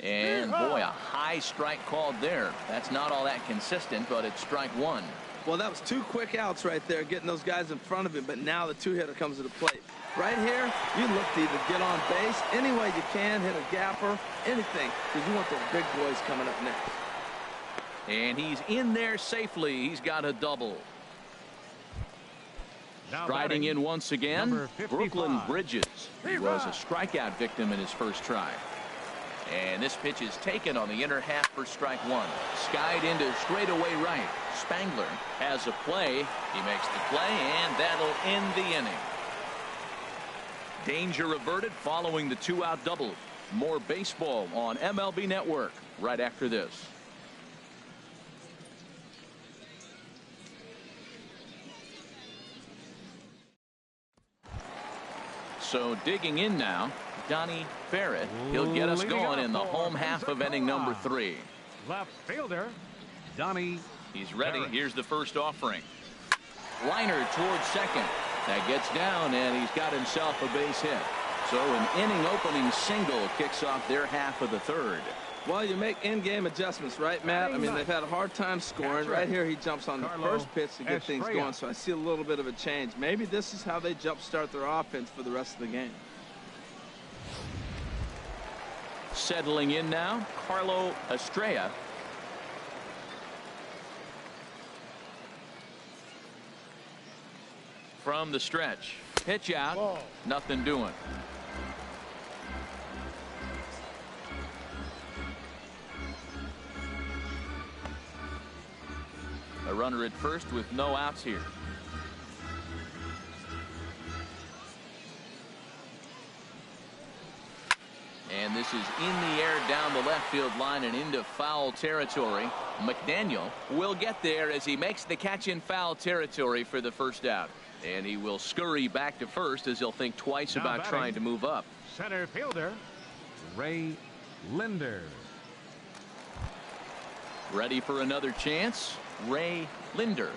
And boy, a high strike called there. That's not all that consistent, but it's strike 1. Well, that was 2 quick outs right there, getting those guys in front of him, but now the 2-hitter comes to the plate. Right here, you look to either get on base any way you can, hit a gapper, anything, because you want those big boys coming up next. And he's in there safely. He's got a double. Striding in once again, Brooklyn Bridges. He was a strikeout victim in his first try. And this pitch is taken on the inner half for strike 1. Skied into straightaway right. Spangler has a play. He makes the play, and that'll end the inning. Danger averted following the 2-out double. More baseball on MLB Network right after this. So digging in now, Donnie Barrett. He'll get us going in the home half of inning number 3. Left fielder, Donnie. He's ready. Barrett. Here's the first offering. Liner towards second. That gets down, and he's got himself a base hit. So an inning opening single kicks off their half of the 3rd. Well, you make in-game adjustments, right, Matt? I mean, they've had a hard time scoring. Right here, he jumps on the first pitch to get things going, so I see a little bit of a change. Maybe this is how they jumpstart their offense for the rest of the game. Settling in now, Carlo Estrella. From the stretch. Pitch out. Nothing doing. A runner at first with no outs here. And this is in the air down the left field line and into foul territory. McDaniel will get there as he makes the catch in foul territory for the first out. And he will scurry back to first as he'll think twice about trying to move up. Center fielder, Ray Linder. Ready for another chance, Ray Linder.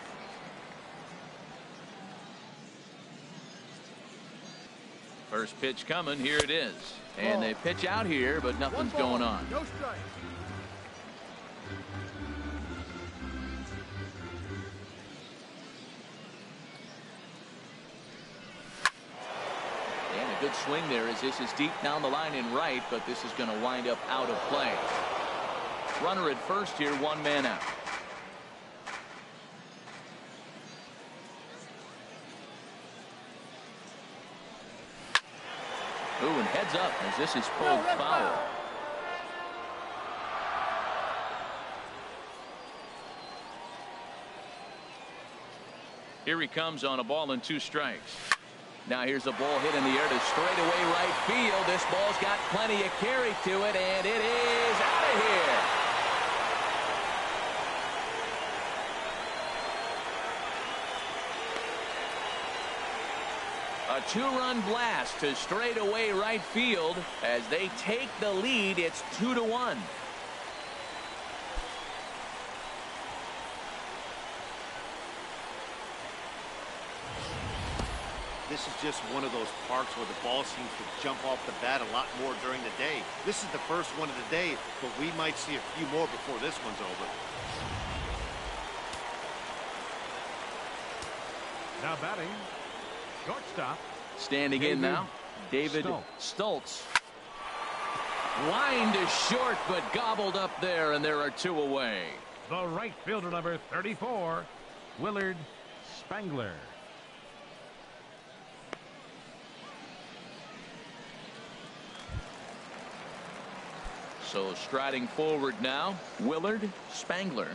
First pitch coming. Here it is. And they pitch out here, but nothing's going on. No strike. And a good swing there as this is deep down the line in right, but this is going to wind up out of play. Runner at first here, 1 man out. Ooh, and heads up as this is pulled foul. Here he comes on a ball and 2 strikes. Now here's a ball hit in the air to straightaway right field. This ball's got plenty of carry to it, and it is out of here. A 2-run blast to straightaway right field as they take the lead. It's 2-1. This is just one of those parks where the ball seems to jump off the bat a lot more during the day. This is the first one of the day, but we might see a few more before this one's over. Now batting, shortstop. Standing in now, David Stoltz. Line to short, but gobbled up there, and there are 2 away. The right fielder, number 34, Willard Spangler. So striding forward now, Willard Spangler.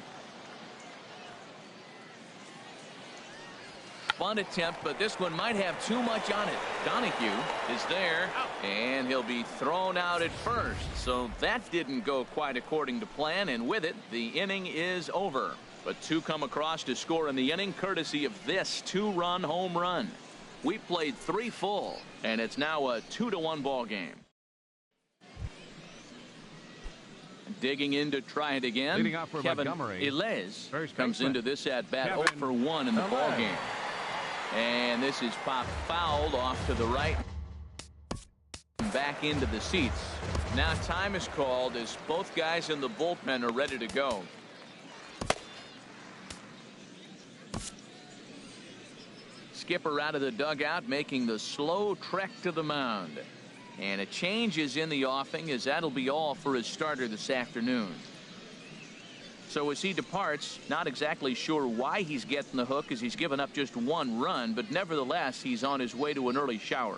Bunt attempt, but this one might have too much on it. Donahue is there, and he'll be thrown out at first. So that didn't go quite according to plan, and with it, the inning is over. But 2 come across to score in the inning, courtesy of this 2-run home run. We played 3 full, and it's now a 2-1 ball game. Digging in to try it again. Leading off for Kevin Montgomery. Elez First comes baseman. into this at bat 0 Kevin for 1 in the ball Elez. game. And this is popped fouled off to the right. Back into the seats. Now time is called as both guys in the bullpen are ready to go. Skipper out of the dugout, making the slow trek to the mound. And a change is in the offing, as that'll be all for his starter this afternoon. So as he departs, not exactly sure why he's getting the hook, as he's given up just 1 run, but nevertheless he's on his way to an early shower.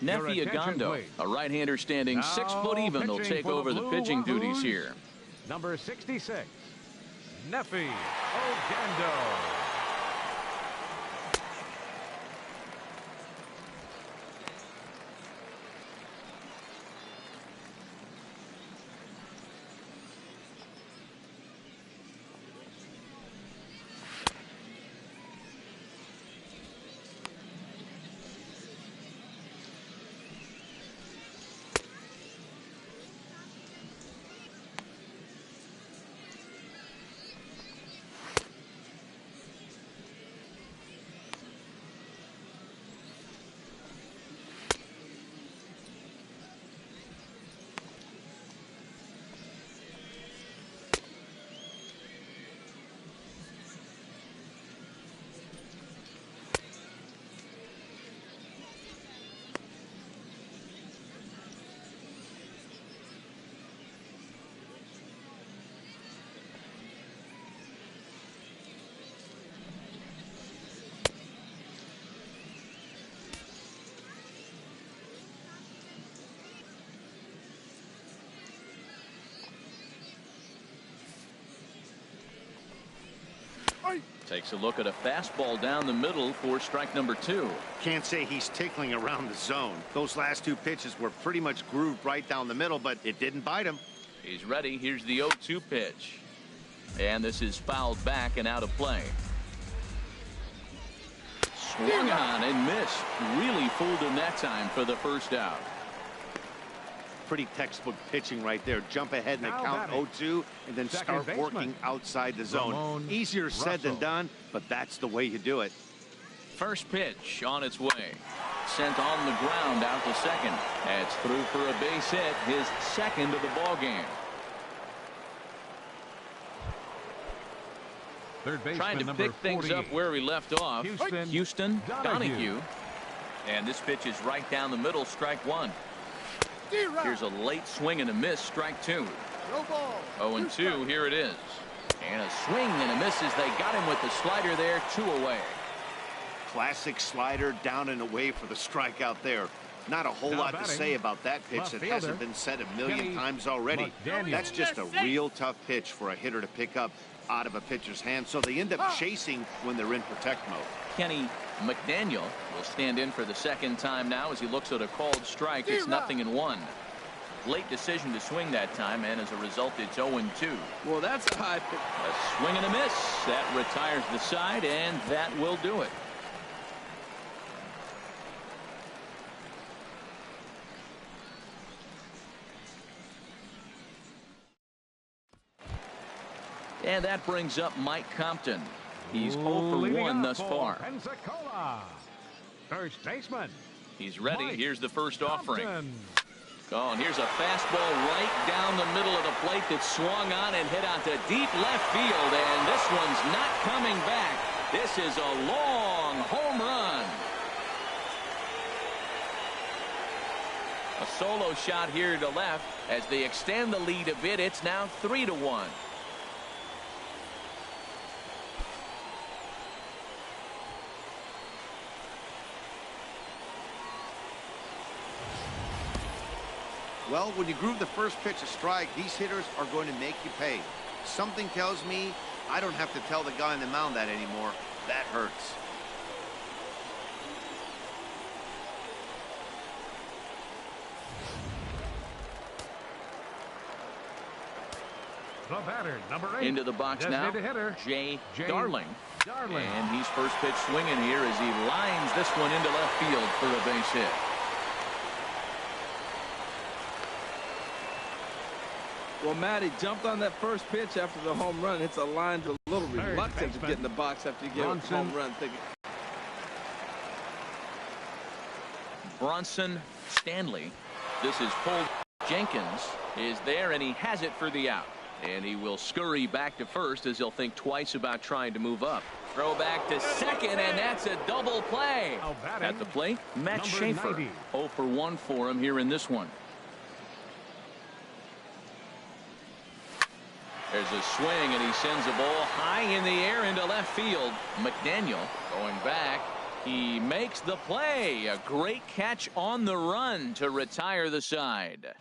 Nefi Agondo, a right-hander standing Now 6 foot even, will pitching take for the over the Blue pitching duties Wahoos, here. Number 66, Nefi Agondo. Takes a look at a fastball down the middle for strike number 2. Can't say he's tickling around the zone. Those last 2 pitches were pretty much grooved right down the middle, but it didn't bite him. He's ready. Here's the 0-2 pitch. And this is fouled back and out of play. Swung on and missed. Really fooled him that time for the first out. Pretty textbook pitching right there. Jump ahead in the Now count batting. 0-2 and then Second start baseman. working outside the zone. Ramon Easier said than Russell. done, but that's the way you do it. First pitch on its way. Sent on the ground out to second. That's through for a base hit, his second of the ball game. Third baseman, Trying to number pick things 48. up where he left off. Houston Donahue. And this pitch is right down the middle, strike 1. Here's a late swing and a miss, strike 2. 0-2, here it is. And a swing and a miss as they got him with the slider there, 2 away. Classic slider down and away for the strikeout there. Not a whole Now lot to batting, say about that pitch left that fielder, hasn't been said a million Kenny times already. McDaniel. That's just a real tough pitch for a hitter to pick up out of a pitcher's hand, so they end up chasing when they're in protect mode. Kenny McDaniel will stand in for the second time now as he looks at a called strike. It's 0-1. Late decision to swing that time, and as a result, it's 0-2. Well, that's a high pitch. A swing and a miss. That retires the side, and that will do it. And that brings up Mike Compton. He's 0 for 1 thus far. Pensacola. First baseman. He's ready. Mike Here's the first offering. Thompson. Oh, and here's a fastball right down the middle of the plate that swung on and hit onto deep left field. And this one's not coming back. This is a long home run. A solo shot here to left as they extend the lead a bit. It's now 3-1. Well, when you groove the first pitch a strike, these hitters are going to make you pay. Something tells me I don't have to tell the guy on the mound that anymore. That hurts. The batter, number 8. Into the box now, hitter, Jay Jay Darling. Darling. And he's first pitch swinging here as he lines this one into left field for a base hit. Well, Matty jumped on that first pitch after the home run. It's a line to a little reluctant to get in the box after you get a home run. Bronson Stanley. This is pulled. Jenkins is there, and he has it for the out. And he will scurry back to first as he'll think twice about trying to move up. Throw back to second, and that's a double play. At the plate, Matt Schaefer. 0 for 1 for him here in this one. There's a swing, and he sends a ball high in the air into left field. McDaniel going back. He makes the play. A great catch on the run to retire the side.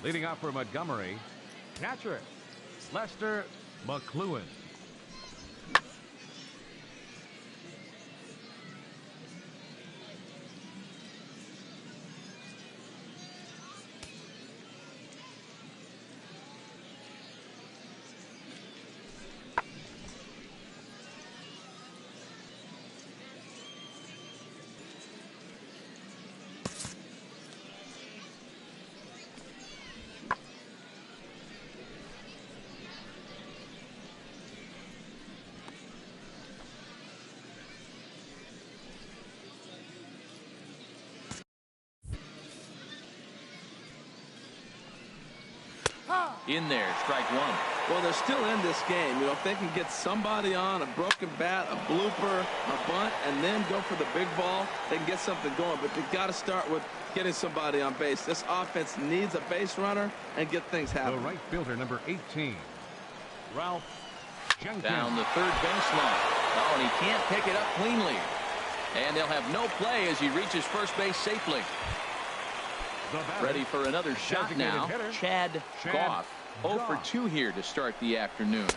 Leading off for Montgomery, catcher Lester McLuhan. In there, strike one. Well, they're still in this game. You know, if they can get somebody on, a broken bat, a blooper, a bunt, and then go for the big ball, they can get something going. But they got to start with getting somebody on base. This offense needs a base runner and get things happening. The right fielder, number 18, Ralph Jenkins. Down the third baseline. Oh, and he can't pick it up cleanly. And they'll have no play as he reaches first base safely. Ready for another shot now. Chad Goff. 0 for 2 here to start the afternoon.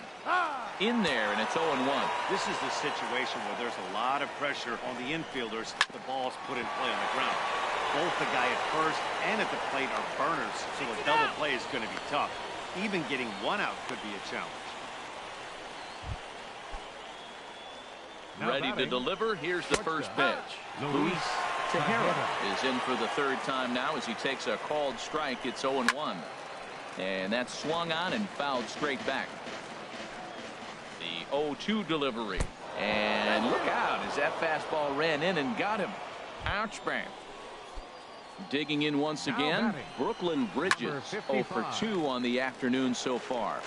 In there, and it's 0-1. This is the situation where there's a lot of pressure on the infielders. The ball's put in play on the ground. Both the guy at first and at the plate are burners, so a double play is going to be tough. Even getting one out could be a challenge. Ready to deliver. Here's the first pitch. Luis Tejera is in for the third time now as he takes a called strike. It's 0-1. And that's swung on and fouled straight back. The 0-2 delivery. And look out as that fastball ran in and got him. Ouch, bang. Digging in once again, Brooklyn Bridges. 0 for 2 on the afternoon so far.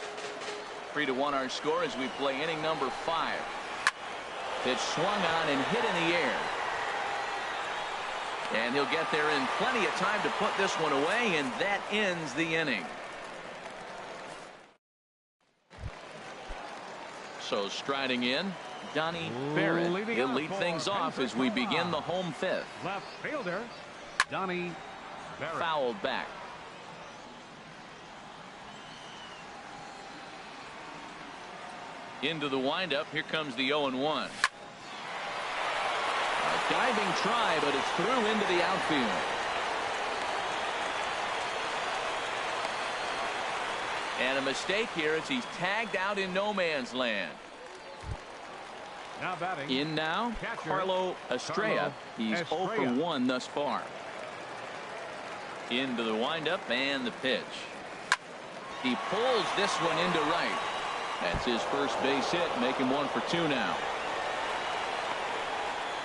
3-1 our score as we play inning number 5. Pitch swung on and hit in the air. And he'll get there in plenty of time to put this one away, and that ends the inning. So striding in, Donnie Barrett. He'll lead things off as we begin the home fifth. Left fielder, Donnie Barrett. Fouled back. Into the windup. Here comes the 0-1. A diving try, but it's through into the outfield. And a mistake here as he's tagged out in no man's land. Now batting. In now, Carlo Estrella. He's 0 for 1 thus far. Into the windup and the pitch. He pulls this one into right. That's his first base hit, making 1 for 2 now.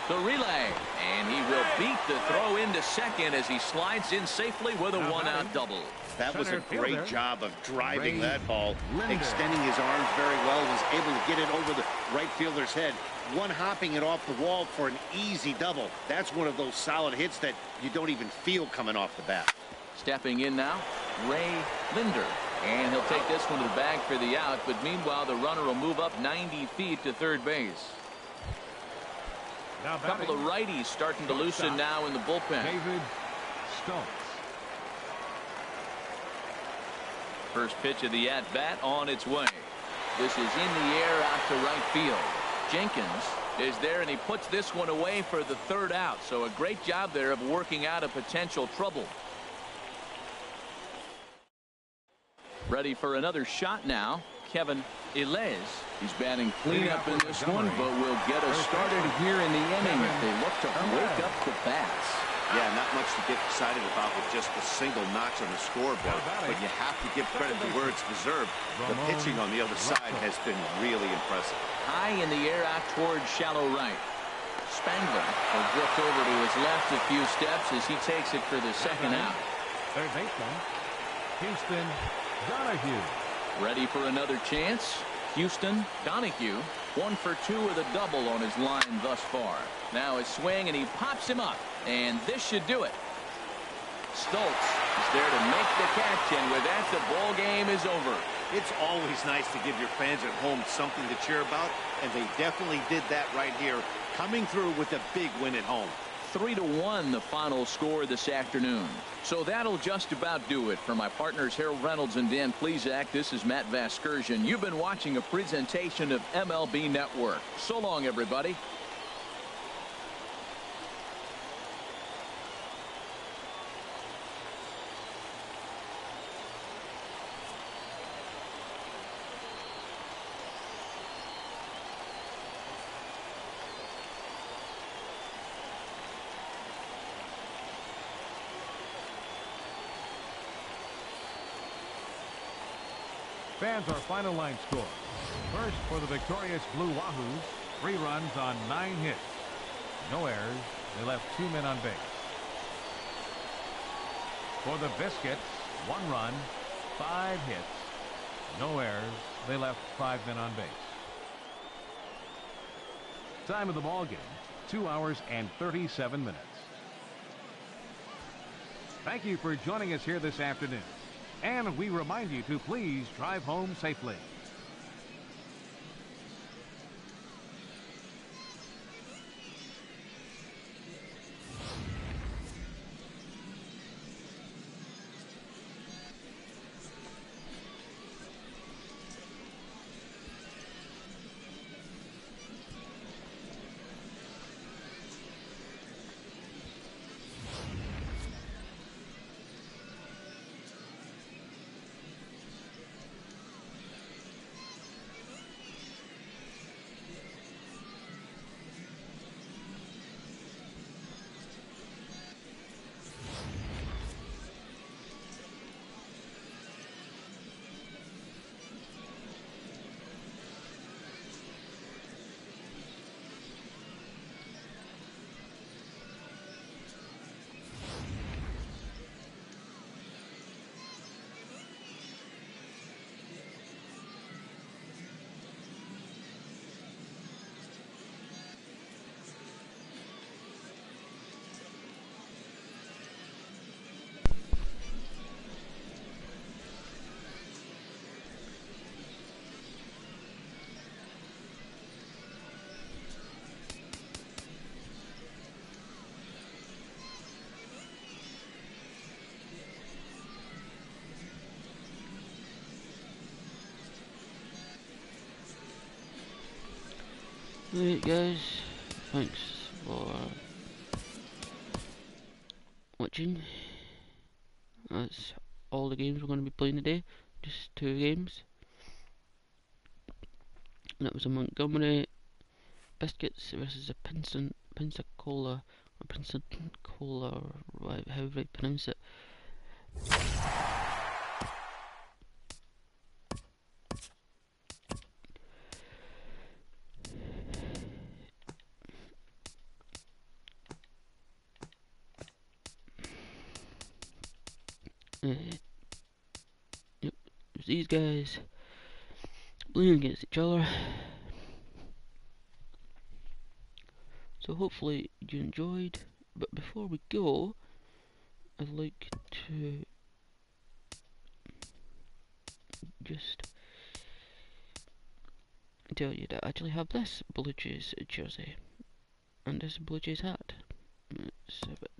The relay, and he will beat the throw into second as he slides in safely with a 1-out double. That was a great job of driving that ball, extending his arms very well, was able to get it over the right fielder's head, one-hopping it off the wall for an easy double. That's one of those solid hits that you don't even feel coming off the bat. Stepping in now, Ray Linder. And he'll take this one to the bag for the out, but meanwhile the runner will move up 90 feet to third base. A couple of righties starting to loosen now in the bullpen. David Stokes. First pitch of the at-bat on its way. This is in the air out to right field. Jenkins is there, and he puts this one away for the third out. So a great job there of working out a potential trouble. Ready for another shot now, Kevin Ilez. He's batting cleanup in this one, but will get us started here in the inning if they look to wake up the bats. Yeah, not much to get excited about with just a single notch on the scoreboard, but you have to give credit to where it's deserved. The pitching on the other side has been really impressive. High in the air out towards shallow right. Spangler will drift over to his left a few steps as he takes it for the second out. Third baseman, Houston Donahue. Ready for another chance. Houston Donahue, 1 for 2 with a double on his line thus far. Now his swing, and he pops him up, and this should do it. Stoltz is there to make the catch, and with that the ball game is over. It's always nice to give your fans at home something to cheer about, and they definitely did that right here, coming through with a big win at home. 3-1 the final score this afternoon. So that'll just about do it. For my partners Harold Reynolds and Dan Plesac, this is Matt Vasgersian. You've been watching a presentation of MLB Network. So long, everybody. Fans, our final line score. First for the victorious Blue Wahoos, 3 runs on 9 hits. No errors. They left 2 men on base. For the Biscuits, 1 run, 5 hits. No errors. They left 5 men on base. Time of the ball game, 2 hours and 37 minutes. Thank you for joining us here this afternoon. And we remind you to please drive home safely. Alright guys, thanks for watching. That's all the games we're going to be playing today, just 2 games. And that was a Montgomery Biscuits versus a Pensacola, or however I pronounce it. Yep, there's these guys playing against each other. So hopefully you enjoyed. But before we go, I'd like to just tell you that I actually have this Blue Jays jersey and this Blue Jays hat. It's a bit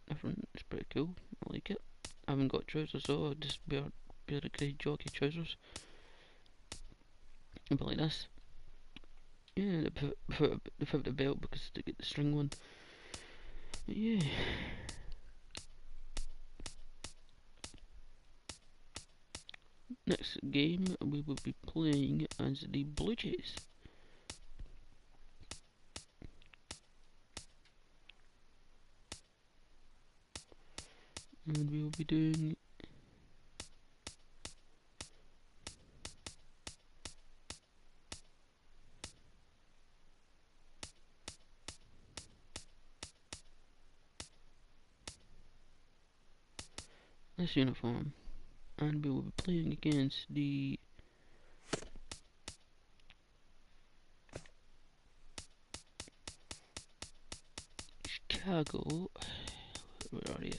different. It's pretty cool. I like it. I haven't got trousers, so I'll just wear the grey jockey trousers. But like this. Yeah, they put the belt because they get the string one. But yeah. Next game we will be playing as the Blue Jays. And we will be doing this uniform. And we will be playing against the Chicago. Where are you?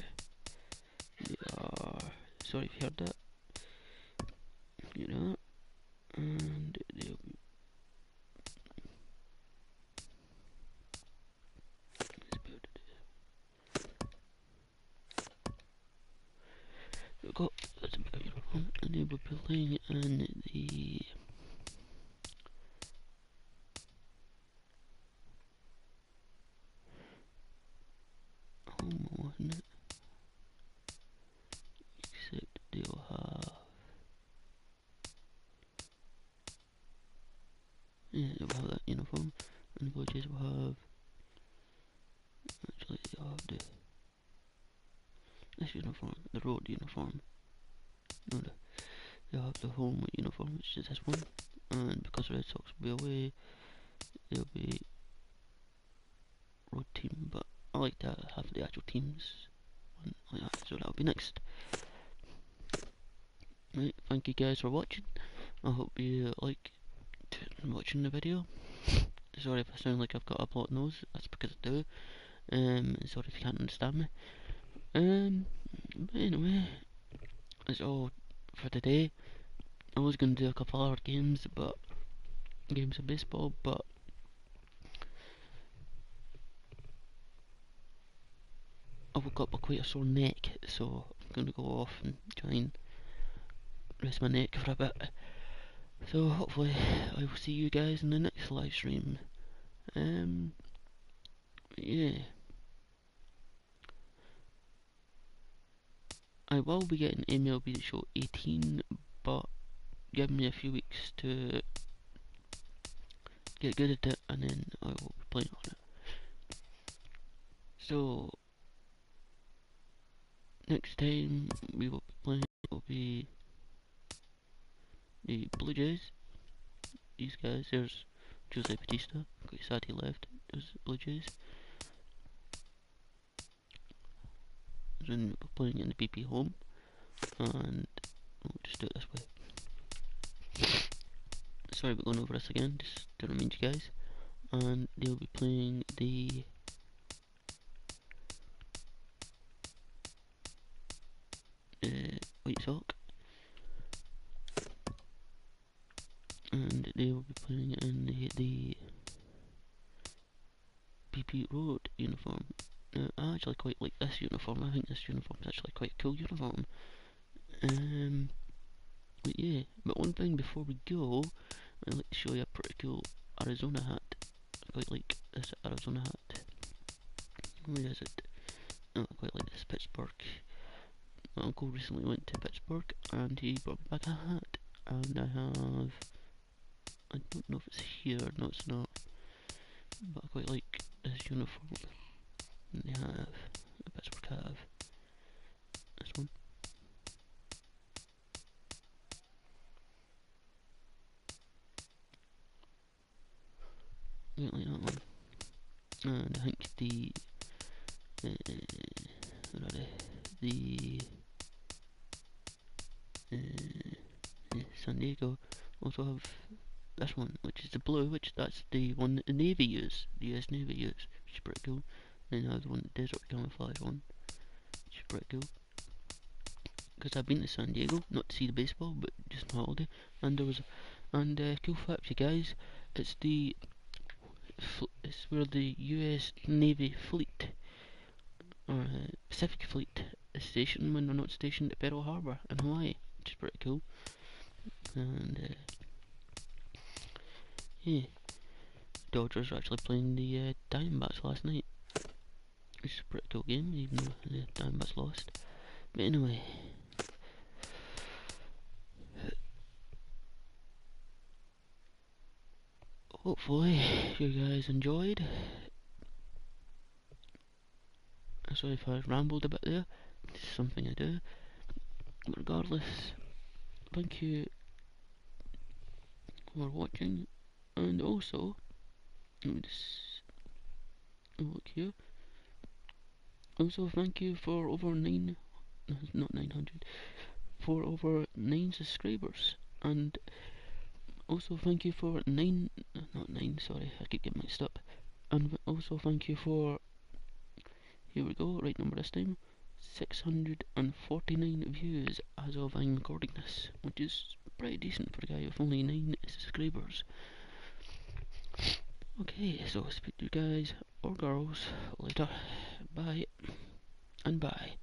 They are. Sorry if you heard that. You know. And they'll be. That's a bit uniform. And they will be playing in the. Home one. Except they'll have. Yeah, they'll have that uniform. And the Blue Jays will have. Actually, they'll have this uniform, the road uniform. No, they'll have the home uniform, which is this one. And because the Red Sox will be away, they'll be road team. But I like to have the actual teams one like that, so that'll be next. Right, thank you guys for watching. I hope you liked watching the video. Sorry if I sound like I've got a blocked nose, that's because I do. Sorry if you can't understand me. But anyway, that's all for today. I was going to do a couple other games of baseball, but I woke up with quite a sore neck, so I'm going to go off and try and rest my neck for a bit. So hopefully I will see you guys in the next live stream. Yeah. I will be getting MLB The Show 18, but give me a few weeks to get good at it, and then I will be playing on it. So next time we will be playing will be the Blue Jays. These guys, there's Jose Batista, quite sad he left. There's Blue Jays. Then we'll be playing in the BP home, and we'll just do it this way. Sorry about going over this again, just to remind you guys. And they'll be playing the White Sox, and they will be playing in the BP Road uniform. Now, I actually quite like this uniform. I think this uniform is actually quite a cool uniform. But yeah, but one thing before we go, I'd like to show you a pretty cool Arizona hat. I quite like this Arizona hat. Where is it? Oh, I quite like this Pittsburgh. My uncle recently went to Pittsburgh and he brought me back a hat. And I don't know if it's here, no it's not. But I quite like this uniform. And they have, the Pittsburgh have this one. I like that one. And I think the where are they? The San Diego. Also have this one, which is the blue, which that's the one that the Navy use, the US Navy use, which is pretty cool. And then I have the one, the desert camouflage one, which is pretty cool. Because I've been to San Diego, not to see the baseball, but just on holiday. And there was, cool fact for you guys, it's where the US Navy fleet, or Pacific Fleet, is stationed when they're not stationed at Pearl Harbor in Hawaii, which is pretty cool. And yeah, Dodgers are actually playing the Diamondbacks last night, which is a pretty cool game, even though the Diamondbacks lost. But anyway, hopefully you guys enjoyed. Sorry if I rambled a bit there, it's something I do. But regardless, thank you for watching, and also, let me just look here. Also, thank you for over 900, for over 9 subscribers, and also thank you for not 9, sorry, I keep getting mixed up, and also thank you for, here we go, right number this time, 649 views as of I'm recording this, which is pretty decent for a guy with only 9 subscribers. Okay, so speak to you guys, or girls, later. Bye, and bye.